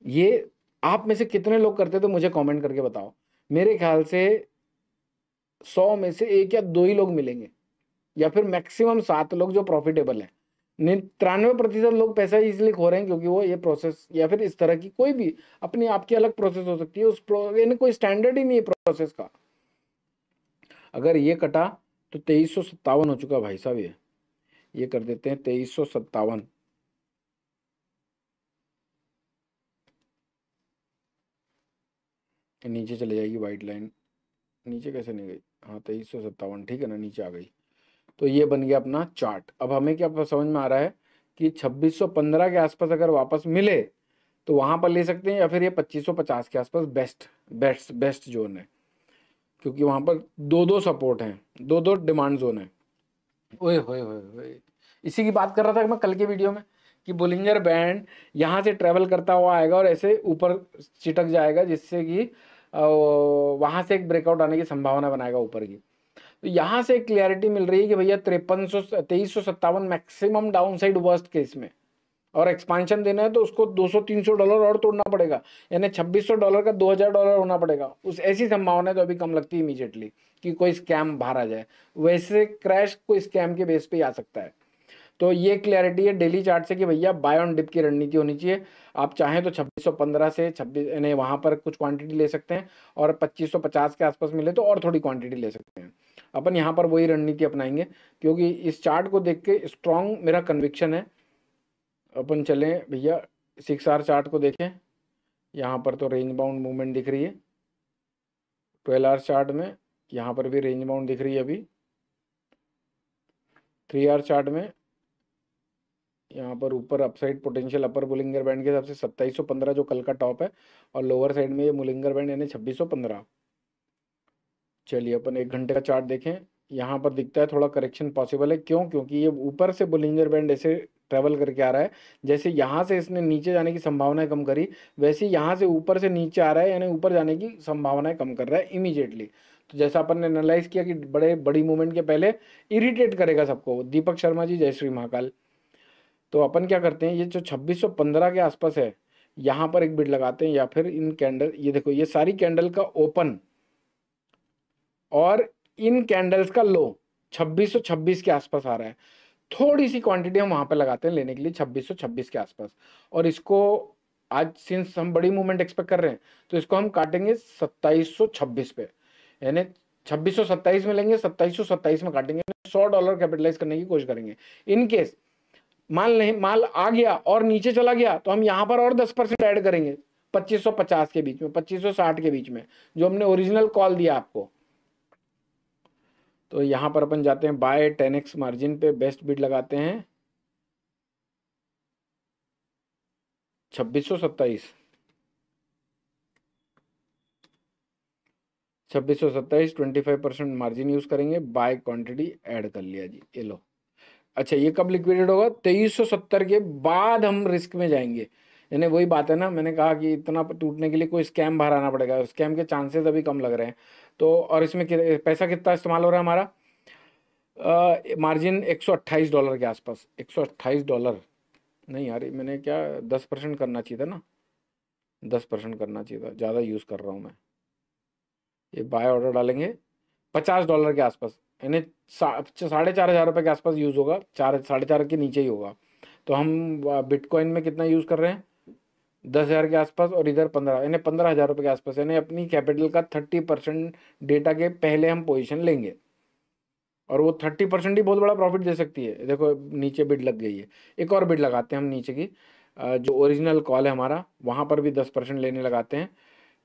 ये आप में से कितने लोग करते तो मुझे कमेंट करके बताओ। मेरे ख्याल से 100 में से 1 या 2 ही लोग मिलेंगे, या फिर मैक्सिमम 7 लोग जो प्रॉफिटेबल हैं। 93% लोग पैसा इसलिए खो रहे हैं क्योंकि वो ये प्रोसेस या फिर इस तरह की कोई भी अपनी आपकी अलग प्रोसेस हो सकती है, यानी कोई स्टैंडर्ड ही नहीं है प्रोसेस का। अगर ये कटा तो 2357 हो चुका भाई साहब। ये कर देते हैं 2357। नीचे चले जाएगी वाइट लाइन, नीचे कैसे नहीं गई? हाँ 2357 ठीक है ना, नीचे आ गई। तो ये बन गया अपना चार्ट। अब हमें क्या समझ में आ रहा है कि 2615 के आसपास अगर वापस मिले तो वहां पर ले सकते हैं, या फिर ये 2550 के आसपास बेस्ट बेस्ट बेस्ट जोन है, क्योंकि वहां पर दो दो सपोर्ट हैं, दो दो डिमांड जोन है। ओए होए होए होए, इसी की बात कर रहा था मैं कल के वीडियो में कि बोलिंजर बैंड यहाँ से ट्रेवल करता हुआ आएगा और ऐसे ऊपर चिटक जाएगा, जिससे कि वहां से एक ब्रेकआउट आने की संभावना बनाएगा ऊपर की। तो यहाँ से क्लियरिटी मिल रही है कि भैया 2357 maximum down side worst case में, और एक्सपांशन देना है तो उसको $200-300 और तोड़ना पड़ेगा, यानी $2600 का $2000 होना पड़ेगा। उस ऐसी संभावना है तो अभी कम लगती है इमीडिएटली कि कोई स्कैम बाहर आ जाए। वैसे क्रैश कोई स्कैम के बेस पे ही आ सकता है। तो ये क्लैरिटी है डेली चार्ट से कि भैया बाय ऑन डिप की रणनीति होनी चाहिए। आप चाहें तो 2615 से 26 यानी वहां पर कुछ क्वांटिटी ले सकते हैं, और 2550 के आसपास मिले तो और थोड़ी क्वांटिटी ले सकते हैं। अपन यहाँ पर वही रणनीति अपनाएंगे, क्योंकि इस चार्ट को देख के स्ट्रॉन्ग मेरा कन्विक्शन है। अपन चलें भैया 6 आवर चार्ट को देखें। यहाँ पर तो रेंज बाउंड मूवमेंट दिख रही है। 12 आवर चार्ट में यहाँ पर भी रेंज बाउंड दिख रही है। अभी 3 आवर चार्ट में यहाँ पर ऊपर अपसाइड पोटेंशियल अपर बुलिंगर बैंड के हिसाब से 2715 जो कल का टॉप है, और लोअर साइड में ये मुलिंगर बैंड यानी 2615। चलिए अपन 1 घंटे का चार्ट देखें। यहाँ पर दिखता है थोड़ा करेक्शन पॉसिबल है। क्यों? क्योंकि ये ऊपर से बुलिंगर बैंड ऐसे ट्रेवल करके आ रहा है, जैसे यहाँ से इसने नीचे जाने की संभावनाएं कम करी, वैसे यहाँ से ऊपर से नीचे आ रहा है, यानी ऊपर जाने की संभावनाएं कम कर रहा है इमीडिएटली। तो जैसा अपन ने एनालाइज किया कि बड़ी मूवमेंट के पहले इरिटेट करेगा सबको। दीपक शर्मा जी, जय श्री महाकाल। तो अपन क्या करते हैं, ये जो 2615 के आसपास है, यहाँ पर एक बिड लगाते हैं, या फिर इन कैंडल, ये देखो ये सारी कैंडल का ओपन और इन कैंडल्स का लो 2626 के आसपास आ रहा है। थोड़ी सी क्वांटिटी हम वहां पे लगाते हैं लेने के लिए 2626 के आसपास, और इसको आज सिंस हम बड़ी मूवमेंट एक्सपेक्ट कर रहे हैं तो इसको हम काटेंगे 2726 पे, यानी 2627 में लेंगे, 2727 में काटेंगे। $100 कैपिटलाइज करने की कोशिश करेंगे। इन केस माल आ गया और नीचे चला गया तो हम यहाँ पर और 10% ऐड करेंगे 2550 के बीच में, 2560 के बीच में, जो हमने ओरिजिनल कॉल दिया आपको। तो यहाँ पर अपन जाते हैं बाय 10x मार्जिन पे, बेस्ट बिड लगाते हैं 2627 25% मार्जिन यूज करेंगे, बाय क्वांटिटी ऐड कर लिया जी, ये लो। अच्छा ये कब लिक्विडेट होगा? 2370 के बाद हम रिस्क में जाएंगे। यानी वही बात है ना, मैंने कहा कि इतना टूटने के लिए कोई स्कैम बाहर आना पड़ेगा। स्कैम के चांसेस अभी कम लग रहे हैं। तो और इसमें पैसा कितना इस्तेमाल हो रहा है हमारा? मार्जिन $128 के आसपास। $128 नहीं यार, मैंने क्या 10% करना चाहिए था ना, 10% करना चाहिए था, ज़्यादा यूज़ कर रहा हूँ मैं। ये बाय ऑर्डर डालेंगे $50 के आसपास, यानी 4500 के आसपास यूज़ होगा, 4 4.5 के नीचे ही होगा। तो हम बिटकॉइन में कितना यूज़ कर रहे हैं? 10,000 के आसपास, और इधर 15, यानी $15,000 के आसपास, यानी अपनी कैपिटल का 30% डेटा के पहले हम पोजीशन लेंगे, और वो 30% ही बहुत बड़ा प्रॉफिट दे सकती है। देखो नीचे बिड लग गई है, एक और बिड लगाते हैं हम नीचे की, जो ओरिजिनल कॉल है हमारा, वहाँ पर भी 10% लेने लगाते हैं।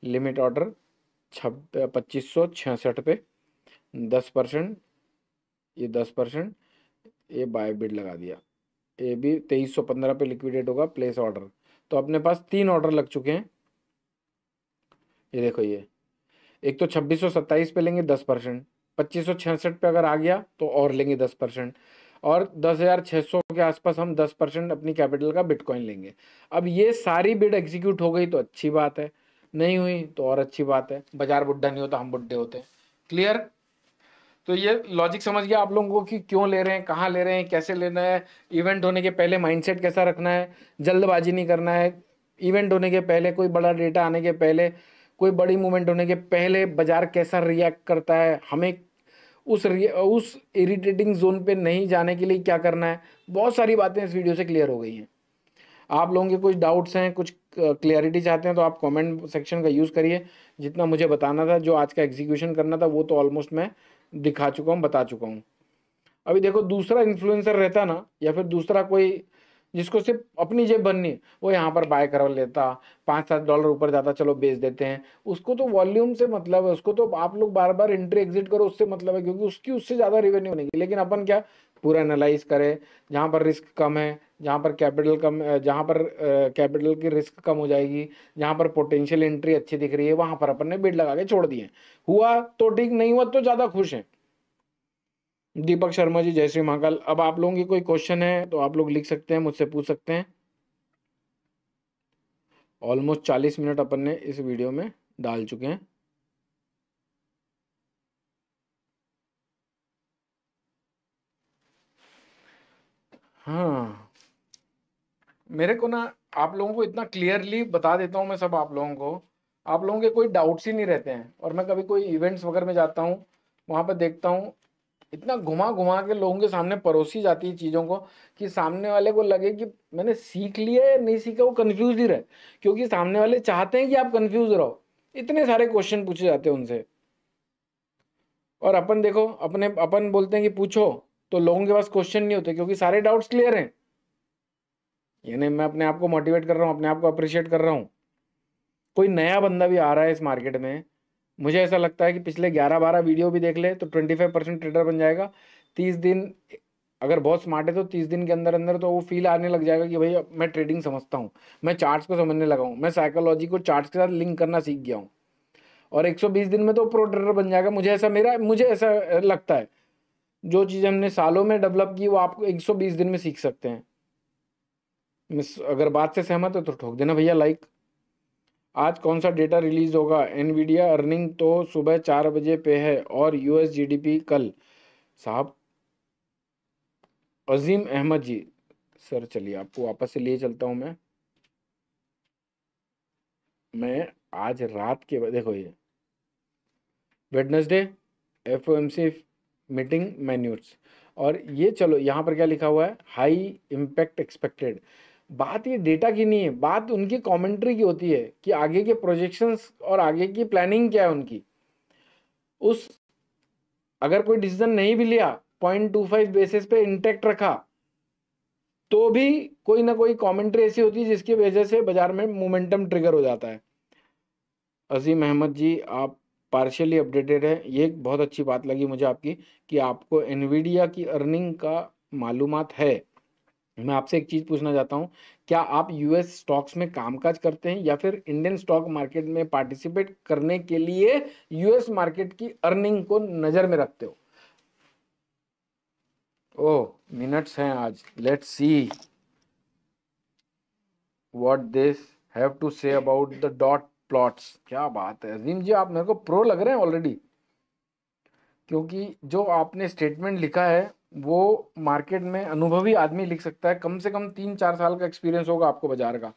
लिमिट ऑर्डर 2566 पे 10%, ये 10%, ये बाय बिड लगा दिया। ये भी 2315 पे लिक्विडेट होगा, प्लेस ऑर्डर। तो अपने पास 3 ऑर्डर लग चुके हैं। ये देखो, ये एक तो 2627 पे लेंगे 10%, 2566 पे अगर आ गया तो और लेंगे 10%, और 10,600 के आसपास हम 10% अपनी कैपिटल का बिटकॉइन लेंगे। अब ये सारी बिड एग्जीक्यूट हो गई तो अच्छी बात है, नहीं हुई तो और अच्छी बात है। बाजार बुढ़ा नहीं होता, हम बुढ़े होते हैं। क्लियर? तो ये लॉजिक समझ गया आप लोगों को कि क्यों ले रहे हैं, कहाँ ले रहे हैं, कैसे लेना है, इवेंट होने के पहले माइंडसेट कैसा रखना है, जल्दबाजी नहीं करना है, इवेंट होने के पहले, कोई बड़ा डेटा आने के पहले, कोई बड़ी मूवमेंट होने के पहले बाजार कैसा रिएक्ट करता है, हमें उस इरिटेटिंग जोन पे नहीं जाने के लिए क्या करना है। बहुत सारी बातें इस वीडियो से क्लियर हो गई हैं। आप लोगों के कुछ डाउट्स हैं, कुछ क्लियरिटी चाहते हैं तो आप कमेंट सेक्शन का यूज़ करिए। जितना मुझे बताना था, जो आज का एग्जीक्यूशन करना था, वो तो ऑलमोस्ट मैं दिखा चुका हूँ, बता चुका हूँ। अभी देखो, दूसरा इन्फ्लुएंसर रहता ना, या फिर दूसरा कोई जिसको सिर्फ अपनी जेब भरनी है, वो यहाँ पर बाय करा लेता, $5-7 ऊपर जाता, चलो बेच देते हैं। उसको तो वॉल्यूम से मतलब है, उसको तो आप लोग बार बार एंट्री एग्जिट करो, उससे मतलब है, क्योंकि उसकी उससे ज़्यादा रेवेन्यू बनेगी। लेकिन अपन क्या, पूरा एनालाइज करें, जहाँ पर रिस्क कम है, जहाँ पर कैपिटल कम, जहाँ पर कैपिटल की रिस्क कम हो जाएगी, जहाँ पर पोटेंशियल एंट्री अच्छी दिख रही है, वहाँ पर अपन ने बिड लगा के छोड़ दिए। हुआ तो ठीक, नहीं हुआ तो ज़्यादा खुश हैं। दीपक शर्मा जी, जय श्री महाकाल। अब आप लोगों की कोई क्वेश्चन है तो आप लोग लिख सकते हैं, मुझसे पूछ सकते हैं। ऑलमोस्ट 40 मिनट अपन ने इस वीडियो में डाल चुके हैं। हाँ, मेरे को ना आप लोगों को इतना क्लियरली बता देता हूँ मैं सब आप लोगों को, आप लोगों के कोई डाउट्स ही नहीं रहते हैं। और मैं कभी कोई इवेंट्स वगैरह में जाता हूँ, वहाँ पर देखता हूँ इतना घुमा घुमा के लोगों के सामने परोसी जाती है चीज़ों को, कि सामने वाले को लगे कि मैंने सीख लिया है, नहीं सीखा, वो कंफ्यूज ही रहे। क्योंकि सामने वाले चाहते हैं कि आप कंफ्यूज रहो, इतने सारे क्वेश्चन पूछे जाते हैं उनसे। और अपन देखो, अपन बोलते हैं कि पूछो, तो लोगों के पास क्वेश्चन नहीं होते, क्योंकि सारे डाउट्स क्लियर हैं। यानी मैं अपने आप को मोटिवेट कर रहा हूँ, अपने आप को अप्रिशिएट कर रहा हूँ। कोई नया बंदा भी आ रहा है इस मार्केट में, मुझे ऐसा लगता है कि पिछले 11-12 वीडियो भी देख ले तो 25% ट्रेडर बन जाएगा। 30 दिन, अगर बहुत स्मार्ट है तो 30 दिन के अंदर अंदर तो वो फील आने लग जाएगा कि भाई अब मैं ट्रेडिंग समझता हूँ, मैं चार्ट्स को समझने लगा हूँ, मैं साइकोलॉजी को चार्ट्स के साथ लिंक करना सीख गया हूँ। और 120 दिन में तो प्रो ट्रेडर बन जाएगा। मुझे ऐसा लगता है। जो चीज़ हमने सालों में डेवलप की, वो आपको 120 दिन में सीख सकते हैं। मिस, अगर बात से सहमत है तो ठोक देना भैया लाइक। आज कौन सा डेटा रिलीज होगा? एनवीडिया अर्निंग तो सुबह 4 बजे पे है, और यूएस जीडीपी कल। साहब, अजीम अहमद जी, सर चलिए आपको वापस से लिए चलता हूँ मैं आज रात के देखो, ये वेडनेसडे एफओएमसी मीटिंग मैन्यूट्स, और ये चलो यहाँ पर क्या लिखा हुआ है, हाई इम्पैक्ट एक्सपेक्टेड। बात ये डेटा की नहीं है, बात उनकी कमेंट्री की होती है कि आगे के प्रोजेक्शंस और आगे की प्लानिंग क्या है उनकी। उस अगर कोई डिसीजन नहीं भी लिया, 0.25 बेसिस पे इंटेक्ट रखा, तो भी कोई ना कोई कमेंट्री ऐसी होती है जिसकी वजह से बाजार में मोमेंटम ट्रिगर हो जाता है। अजीम अहमद जी, आप पार्शियली अपडेटेड है, ये एक बहुत अच्छी बात लगी मुझे आपकी, कि आपको एनवीडिया की अर्निंग का मालूमात है। मैं आपसे एक चीज़ पूछना चाहता हूँ, क्या आप यूएस स्टॉक्स में कामकाज करते हैं, या फिर इंडियन स्टॉक मार्केट में पार्टिसिपेट करने के लिए यूएस मार्केट की अर्निंग को नज़र में रखते हो? ओह, मिनट्स हैं आज, let's see what this have to say about the dot plots. क्या बात है अजीम जी, आप मेरे को प्रो लग रहे हैं ऑलरेडी, क्योंकि जो आपने स्टेटमेंट लिखा है वो मार्केट में अनुभवी आदमी लिख सकता है। कम से कम 3-4 साल का एक्सपीरियंस होगा आपको बाजार का।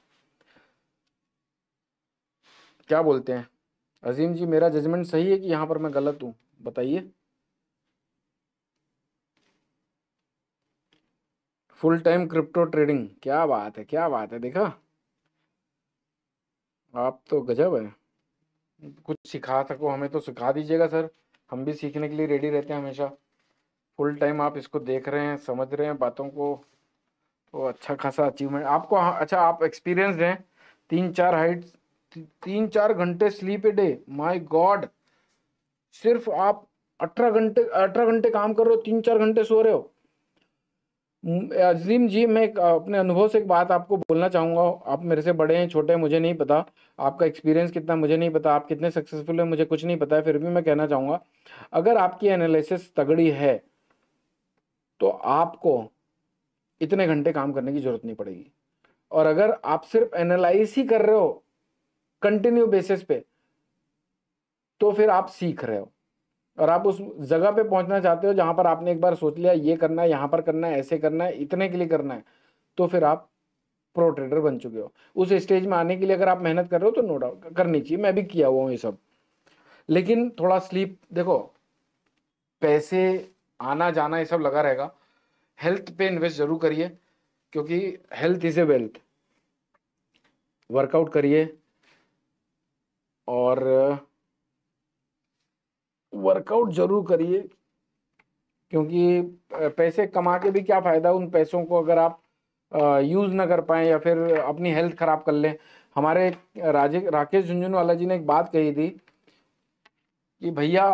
क्या बोलते हैं अजीम जी, मेरा जजमेंट सही है कि यहाँ पर मैं गलत हूँ? बताइए। फुल टाइम क्रिप्टो ट्रेडिंग, क्या बात है, क्या बात है, देखा आप तो गजब है। कुछ सिखा सको हमें तो सिखा दीजिएगा सर, हम भी सीखने के लिए रेडी रहते हैं हमेशा। फुल टाइम आप इसको देख रहे हैं, समझ रहे हैं बातों को, तो अच्छा खासा अचीवमेंट आपको। हाँ, अच्छा, आप एक्सपीरियंसड हैं। 3-4 घंटे sleep a day, my God. सिर्फ आप 18 घंटे काम कर रहे हो, 3-4 घंटे सो रहे हो। अजीम जी, मैं अपने अनुभव से एक बात आपको बोलना चाहूँगा। आप मेरे से बड़े हैं, छोटे हैं, मुझे नहीं पता आपका एक्सपीरियंस कितना, मुझे नहीं पता आप कितने सक्सेसफुल हैं, मुझे कुछ नहीं पता है। फिर भी मैं कहना चाहूँगा, अगर आपकी एनालिसिस तगड़ी है तो आपको इतने घंटे काम करने की जरूरत नहीं पड़ेगी। और अगर आप सिर्फ एनालाइज ही कर रहे हो कंटिन्यू बेसिस पे, तो फिर आप सीख रहे हो। और आप उस जगह पे पहुंचना चाहते हो जहां पर आपने एक बार सोच लिया ये करना है, यहाँ पर करना है, ऐसे करना है, इतने के लिए करना है, तो फिर आप प्रो ट्रेडर बन चुके हो। उस स्टेज में आने के लिए अगर आप मेहनत कर रहे हो तो नो डाउट करनी चाहिए, मैं भी किया हुआ हूँ ये सब। लेकिन थोड़ा स्लीप, देखो पैसे आना जाना ये सब लगा रहेगा, हेल्थ पे इन्वेस्ट जरूर करिए, क्योंकि health is a wealth. Workout करिए, और वर्कआउट जरूर करिए, क्योंकि पैसे कमा के भी क्या फायदा उन पैसों को अगर आप यूज ना कर पाए या फिर अपनी हेल्थ खराब कर लें। हमारे राकेश झुंझुनवाला जी ने एक बात कही थी कि भैया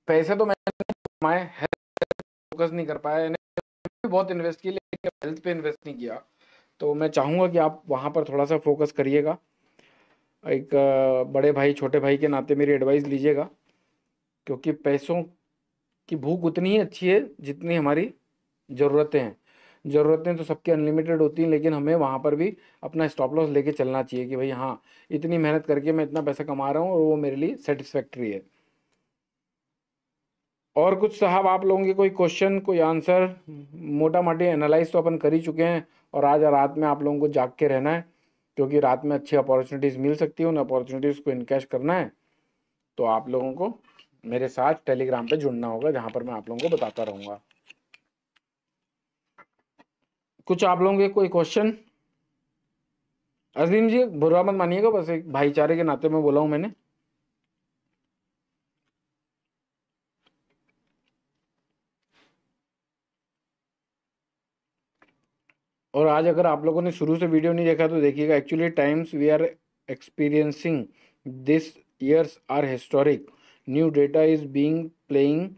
पैसे तो मैंने कमाए, हेल्थ फोकस नहीं कर पाया, भी बहुत इन्वेस्ट किया लेकिन हेल्थ पे इन्वेस्ट नहीं किया। तो मैं चाहूंगा कि आप वहां पर थोड़ा सा फोकस करिएगा। एक बड़े भाई छोटे भाई के नाते मेरी एडवाइस लीजिएगा, क्योंकि पैसों की भूख उतनी ही अच्छी है जितनी हमारी ज़रूरतें हैं। ज़रूरतें तो सबके अनलिमिटेड होती हैं, लेकिन हमें वहाँ पर भी अपना स्टॉप लॉस लेके चलना चाहिए कि भाई हाँ, इतनी मेहनत करके मैं इतना पैसा कमा रहा हूँ और वो मेरे लिए सेटिस्फैक्ट्री है। और कुछ साहब आप लोगों के कोई क्वेश्चन, कोई आंसर? मोटा मोटी एनालाइज तो अपन कर ही चुके हैं, और आज रात में आप लोगों को जाग के रहना है, क्योंकि रात में अच्छी अपॉर्चुनिटीज़ मिल सकती है, उन अपॉर्चुनिटीज़ को इनकैश करना है। तो आप लोगों को मेरे साथ टेलीग्राम पे जुड़ना होगा, जहाँ पर मैं आप लोगों को बताता रहूँगा। कुछ आप लोगों के कोई क्वेश्चन? अजीम जी बुरा मत मानिएगा, बस एक भाईचारे के नाते में बोला हूँ मैंने। और आज अगर आप लोगों ने शुरू से वीडियो नहीं देखा तो देखिएगा। Actually times we are experiencing this years are historic, new data is being playing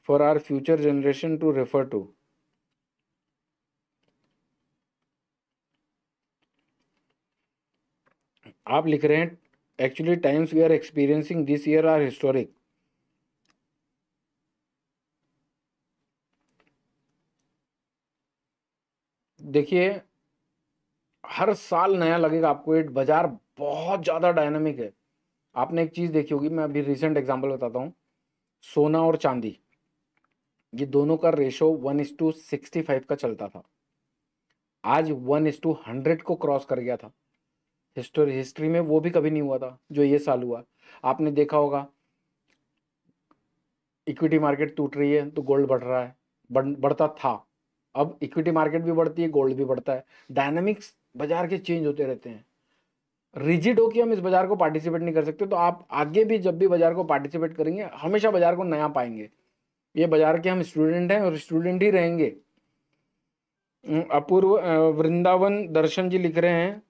for our future generation to refer to. आप लिख रहे हैं actually times we are experiencing this year are historic. देखिए हर साल नया लगेगा आपको, ये बाजार बहुत ज़्यादा डायनामिक है। आपने एक चीज़ देखी होगी, मैं अभी रिसेंट एग्जांपल बताता हूँ। सोना और चांदी, ये दोनों का रेशो 1:65 का चलता था, आज 1:100 को क्रॉस कर गया था। हिस्ट्री में वो भी कभी नहीं हुआ था जो ये साल हुआ। आपने देखा होगा इक्विटी मार्केट टूट रही है तो गोल्ड बढ़ रहा है, बढ़ता था। अब इक्विटी मार्केट भी बढ़ती है, गोल्ड भी बढ़ता है। डायनामिक्स बाजार के चेंज होते रहते हैं। रिजिड होकर हम इस बाजार को पार्टिसिपेट नहीं कर सकते, तो आप आगे भी जब भी बाजार को पार्टिसिपेट करेंगे हमेशा बाजार को नया पाएंगे। ये बाजार के हम स्टूडेंट हैं और स्टूडेंट ही रहेंगे। अपूर्व वृंदावन दर्शन जी लिख रहे हैं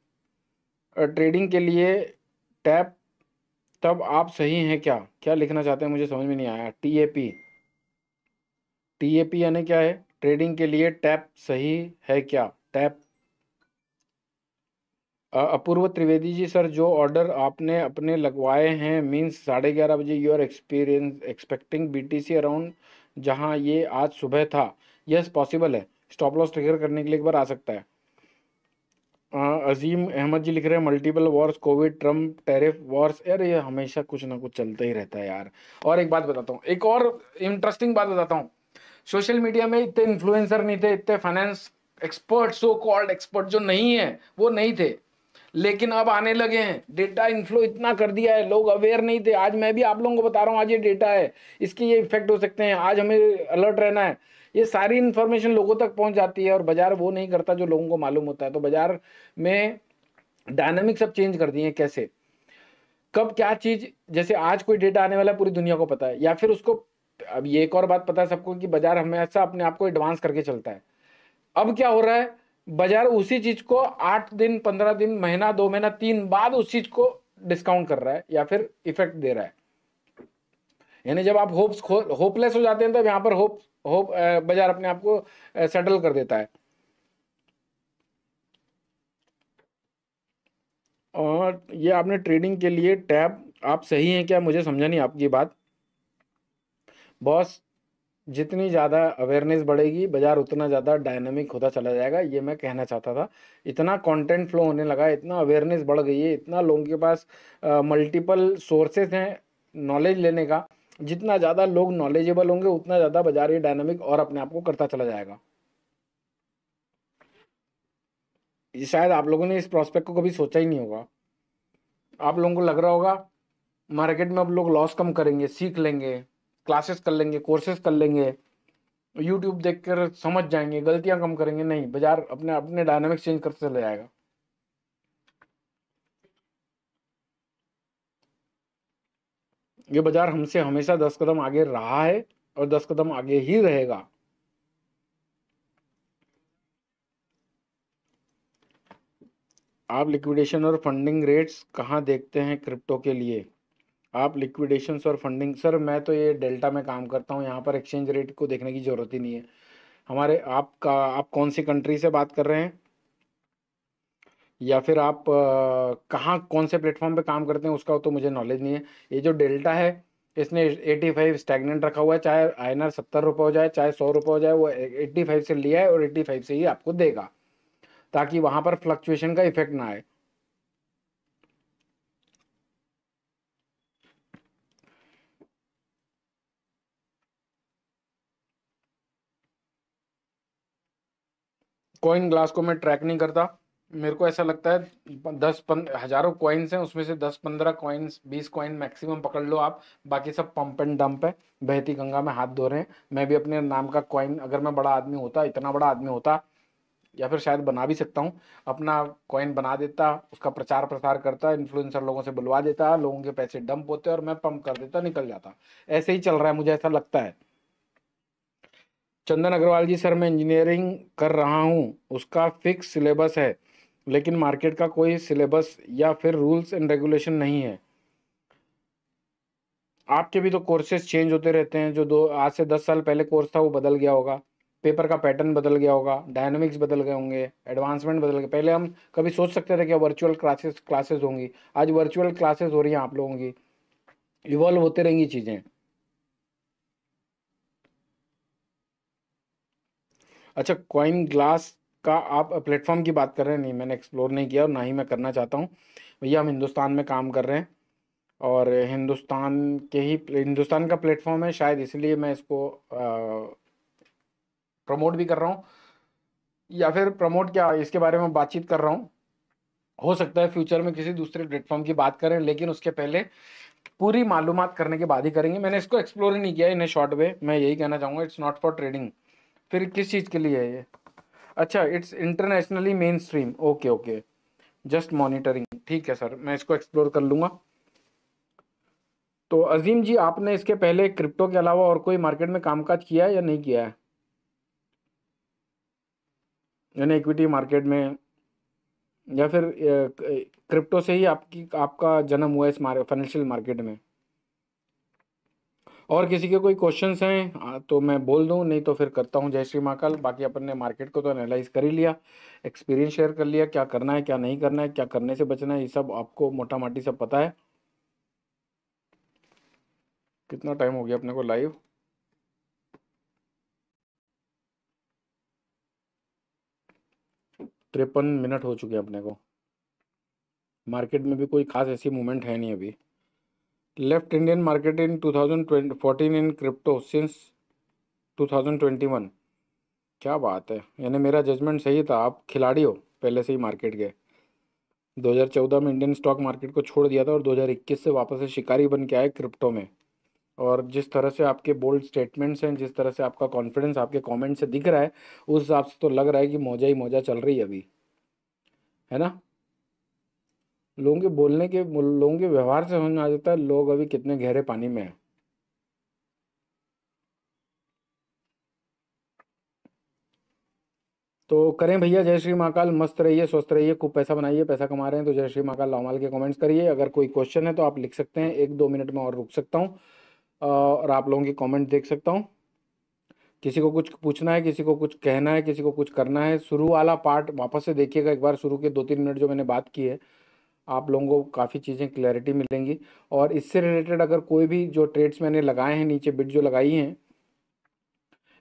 ट्रेडिंग के लिए टैप तब आप सही हैं क्या? क्या लिखना चाहते हैं मुझे समझ में नहीं आया। टीएपी, टीएपी यानी क्या है? ट्रेडिंग के लिए टैप सही है क्या? टैप। अपूर्व त्रिवेदी जी सर, जो ऑर्डर आपने अपने लगवाए हैं मीन्स 11:30 बजे you are experience expecting BTC around जहां ये आज सुबह था। यस पॉसिबल है, स्टॉप लॉस ट्रिगर करने के लिए एक बार आ सकता है। अजीम अहमद जी लिख रहे हैं multiple Wars, Covid, Trump, tariff Wars, यार ये हमेशा कुछ ना कुछ चलता ही रहता है यार। और एक बात बताता हूँ, एक और इंटरेस्टिंग बात बताता हूँ। सोशल मीडिया में इतने इन्फ्लुएंसर नहीं थे, इतने finance expert, so called expert जो नहीं है वो नहीं थे, लेकिन अब आने लगे हैं। डेटा इन्फ्लो इतना कर दिया है, लोग अवेयर नहीं थे। आज मैं भी आप लोगों को बता रहा हूँ, आज ये डेटा है, इसके ये इफेक्ट हो सकते हैं, आज हमें अलर्ट रहना है। ये सारी इन्फॉर्मेशन लोगों तक पहुंच जाती है और बाजार वो नहीं करता जो लोगों को मालूम होता है। तो बाजार में डायनामिक सब चेंज कर दिए हैं, कैसे कब क्या चीज, जैसे आज कोई डेटा आने वाला है पूरी दुनिया को पता है, या फिर उसको, अब ये एक और बात पता है सबको कि बाजार हमेशा अपने आप को एडवांस करके चलता है। अब क्या हो रहा है, बाजार उसी चीज को 8 दिन 15 दिन महीना 2 महीना 3 बाद उस चीज को डिस्काउंट कर रहा है या फिर इफेक्ट दे रहा है। यानी जब आप होपलेस हो जाते हैं तो यहां पर होप होप बाजार अपने आप को सेटल कर देता है। और ये आपने ट्रेडिंग के लिए टैब आप सही हैं क्या? मुझे समझा नहीं आपकी बात बॉस। जितनी ज़्यादा अवेयरनेस बढ़ेगी बाजार उतना ज़्यादा डायनामिक होता चला जाएगा, ये मैं कहना चाहता था। इतना कंटेंट फ्लो होने लगा है, इतना अवेयरनेस बढ़ गई है, इतना लोगों के पास मल्टीपल सोर्सेज हैं नॉलेज लेने का। जितना ज़्यादा लोग नॉलेजेबल होंगे उतना ज़्यादा बाजार ये डायनामिक और अपने आप को करता चला जाएगा। ये शायद आप लोगों ने इस प्रोस्पेक्ट को कभी सोचा ही नहीं होगा। आप लोगों को लग रहा होगा मार्केट में अब लोग लॉस कम करेंगे, सीख लेंगे, क्लासेस कर लेंगे, कोर्सेज कर लेंगे, यूट्यूब देखकर समझ जाएंगे, गलतियां कम करेंगे। नहीं, बाजार अपने अपने डायनामिक्स चेंज करते चले जाएगा। ये बाजार हमसे हमेशा 10 कदम आगे रहा है और 10 कदम आगे ही रहेगा। आप लिक्विडेशन और फंडिंग रेट्स कहाँ देखते हैं क्रिप्टो के लिए? आप लिक्विडेशंस और फंडिंग, सर मैं तो ये डेल्टा में काम करता हूँ, यहाँ पर एक्सचेंज रेट को देखने की ज़रूरत ही नहीं है हमारे। आप कौन सी कंट्री से बात कर रहे हैं, या फिर आप कहाँ कौन से प्लेटफॉर्म पे काम करते हैं, उसका तो मुझे नॉलेज नहीं है। ये जो डेल्टा है इसने 85 स्टैगनेंट रखा हुआ है, चाहे INR 70 रुपये हो जाए चाहे 100 रुपये हो जाए, वो 85 से लिया है और 85 से ही आपको देगा, ताकि वहाँ पर फ्लक्चुएशन का इफेक्ट ना आए। कॉइन ग्लास को मैं ट्रैक नहीं करता। मेरे को ऐसा लगता है 10 हजारों कॉइन्स हैं, उसमें से 10-15 कॉइन्स 20 कॉइन मैक्सिमम पकड़ लो आप, बाकी सब पंप एंड डंप है, बहती गंगा में हाथ धो रहे हैं। मैं भी अपने नाम का कॉइन, अगर मैं बड़ा आदमी होता, इतना बड़ा आदमी होता, या फिर शायद बना भी सकता हूँ, अपना कॉइन बना देता, उसका प्रचार प्रसार करता, इन्फ्लुएंसर लोगों से बुलवा देता, लोगों के पैसे डंप होते और मैं पंप कर देता, निकल जाता। ऐसे ही चल रहा है, मुझे ऐसा लगता है। चंदन अग्रवाल जी, सर मैं इंजीनियरिंग कर रहा हूँ, उसका फिक्स सिलेबस है, लेकिन मार्केट का कोई सिलेबस या फिर रूल्स एंड रेगुलेशन नहीं है। आपके भी तो कोर्सेज चेंज होते रहते हैं, जो दो आज से 10 साल पहले कोर्स था वो बदल गया होगा, पेपर का पैटर्न बदल गया होगा, डायनामिक्स बदल गए होंगे, एडवांसमेंट बदल गए। पहले हम कभी सोच सकते थे कि वर्चुअल क्लासेस क्लासेस होंगी, आज वर्चुअल क्लासेस हो रही हैं आप लोगों की, इवॉल्व होते रहेंगी चीज़ें। अच्छा, कॉइन ग्लास का आप प्लेटफॉर्म की बात कर रहे हैं? नहीं, मैंने एक्सप्लोर नहीं किया और ना ही मैं करना चाहता हूँ। भैया हम हिंदुस्तान में काम कर रहे हैं और हिंदुस्तान का प्लेटफॉर्म है, शायद इसलिए मैं इसको प्रमोट भी कर रहा हूँ, या फिर प्रमोट क्या, इसके बारे में बातचीत कर रहा हूँ। हो सकता है फ्यूचर में किसी दूसरे प्लेटफॉर्म की बात करें, लेकिन उसके पहले पूरी मालूमात करने के बाद ही करेंगे। मैंने इसको एक्सप्लोर ही नहीं किया इन ए शॉर्ट वे, मैं यही कहना चाहूँगा। It's not for trading. फिर किस चीज़ के लिए है ये? अच्छा, it's internationally main stream, okay okay, just monitoring, ठीक है सर, मैं इसको एक्सप्लोर कर लूँगा। तो अजीम जी, आपने इसके पहले क्रिप्टो के अलावा और कोई मार्केट में कामकाज किया है या नहीं किया है, यानी इक्विटी मार्केट में, या फिर क्रिप्टो से ही आपका जन्म हुआ इस फाइनेंशियल मार्केट में? और किसी के कोई क्वेश्चंस हैं तो मैं बोल दूं, नहीं तो फिर करता हूं। जय श्री महाकाल। बाकी अपन ने मार्केट को तो एनालाइज कर ही लिया, एक्सपीरियंस शेयर कर लिया, क्या करना है क्या नहीं करना है, क्या करने से बचना है, ये सब आपको मोटा माटी सब पता है। कितना टाइम हो गया अपने को लाइव? 53 मिनट हो चुके हैं अपने को। मार्केट में भी कोई खास ऐसी मूवमेंट है नहीं अभी। Left Indian market in 2014 in crypto since 2021। क्या बात है, यानी मेरा जजमेंट सही था, आप खिलाड़ी हो पहले से ही मार्केट के। 2014 में इंडियन स्टॉक मार्केट को छोड़ दिया था और 2021 से वापस से शिकारी बन के आए क्रिप्टो में। और जिस तरह से आपके बोल्ड स्टेटमेंट्स हैं, जिस तरह से आपका कॉन्फिडेंस आपके कमेंट से दिख रहा है, उस हिसाब से तो लग रहा है कि मौजा ही मौजा चल रही है अभी, है ना? लोगों के व्यवहार से समझ में आ जाता है लोग अभी कितने गहरे पानी में है। तो करें भैया, जय श्री महाकाल, मस्त रहिए, स्वस्थ रहिए, खूब पैसा बनाइए, पैसा कमा रहे हैं तो जय श्री महाकाल लामाल के कमेंट्स करिए। अगर कोई क्वेश्चन है तो आप लिख सकते हैं, 1-2 मिनट में और रुक सकता हूँ और आप लोगों की कमेंट देख सकता हूँ। किसी को कुछ पूछना है, किसी को कुछ कहना है, किसी को कुछ करना है, शुरू वाला पार्ट वापस से देखिएगा एक बार, शुरू के 2-3 मिनट जो मैंने बात की है, आप लोगों को काफ़ी चीज़ें क्लैरिटी मिलेंगी। और इससे रिलेटेड अगर कोई भी जो ट्रेड्स मैंने लगाए हैं, नीचे बिट जो लगाई हैं,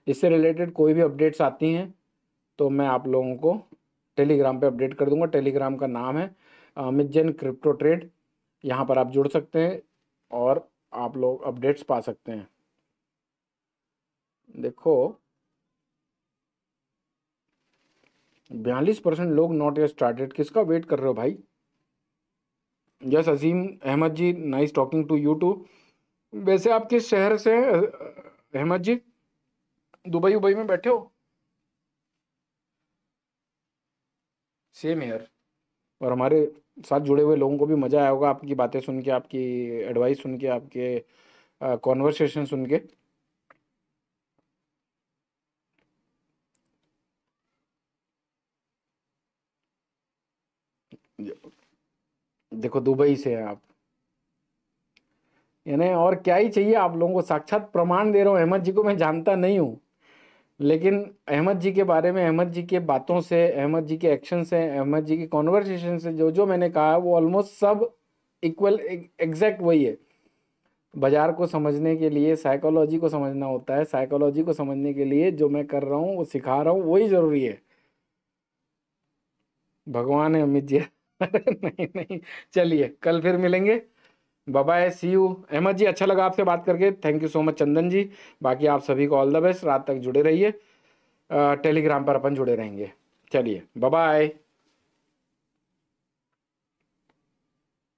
इससे रिलेटेड कोई भी अपडेट्स आती हैं तो मैं आप लोगों को टेलीग्राम पे अपडेट कर दूंगा। टेलीग्राम का नाम है अमित जैन क्रिप्टो ट्रेड, यहाँ पर आप जुड़ सकते हैं और आप लोग अपडेट्स पा सकते हैं। देखो 42% लोग नॉट येट स्टार्टेड, किसका वेट कर रहे हो भाई? Yes Azeem Ahmed ji, nice talking to you too. वैसे आप किस शहर से हैं, अहमद जी? दुबई उबई में बैठे हो? Same here. और हमारे साथ जुड़े हुए लोगों को भी मज़ा आया होगा आपकी बातें सुन के, आपकी एडवाइस सुन के, आपके कॉन्वर्सेशन सुन के। देखो दुबई से हैं आप, यानी और क्या ही चाहिए आप लोगों को? साक्षात प्रमाण दे रहा हूँ, अहमद जी को मैं जानता नहीं हूँ, लेकिन अहमद जी के बारे में, अहमद जी के बातों से, अहमद जी के एक्शन से, अहमद जी की कॉन्वर्सेशन से जो जो मैंने कहा वो ऑलमोस्ट सब इक्वल एग्जैक्ट वही है। बाजार को समझने के लिए साइकोलॉजी को समझना होता है, साइकोलॉजी को समझने के लिए जो मैं कर रहा हूँ वो सिखा रहा हूँ वही ज़रूरी है। भगवान है अमित जी। अरे नहीं नहीं, चलिए कल फिर मिलेंगे। Bye bye, see you. Ahmad ji अच्छा लगा आपसे बात करके, thank you so much Chandan ji. बाकी आप सभी को ऑल द बेस्ट, रात तक जुड़े रहिए, टेलीग्राम पर अपन जुड़े रहेंगे। चलिए बाय बाय।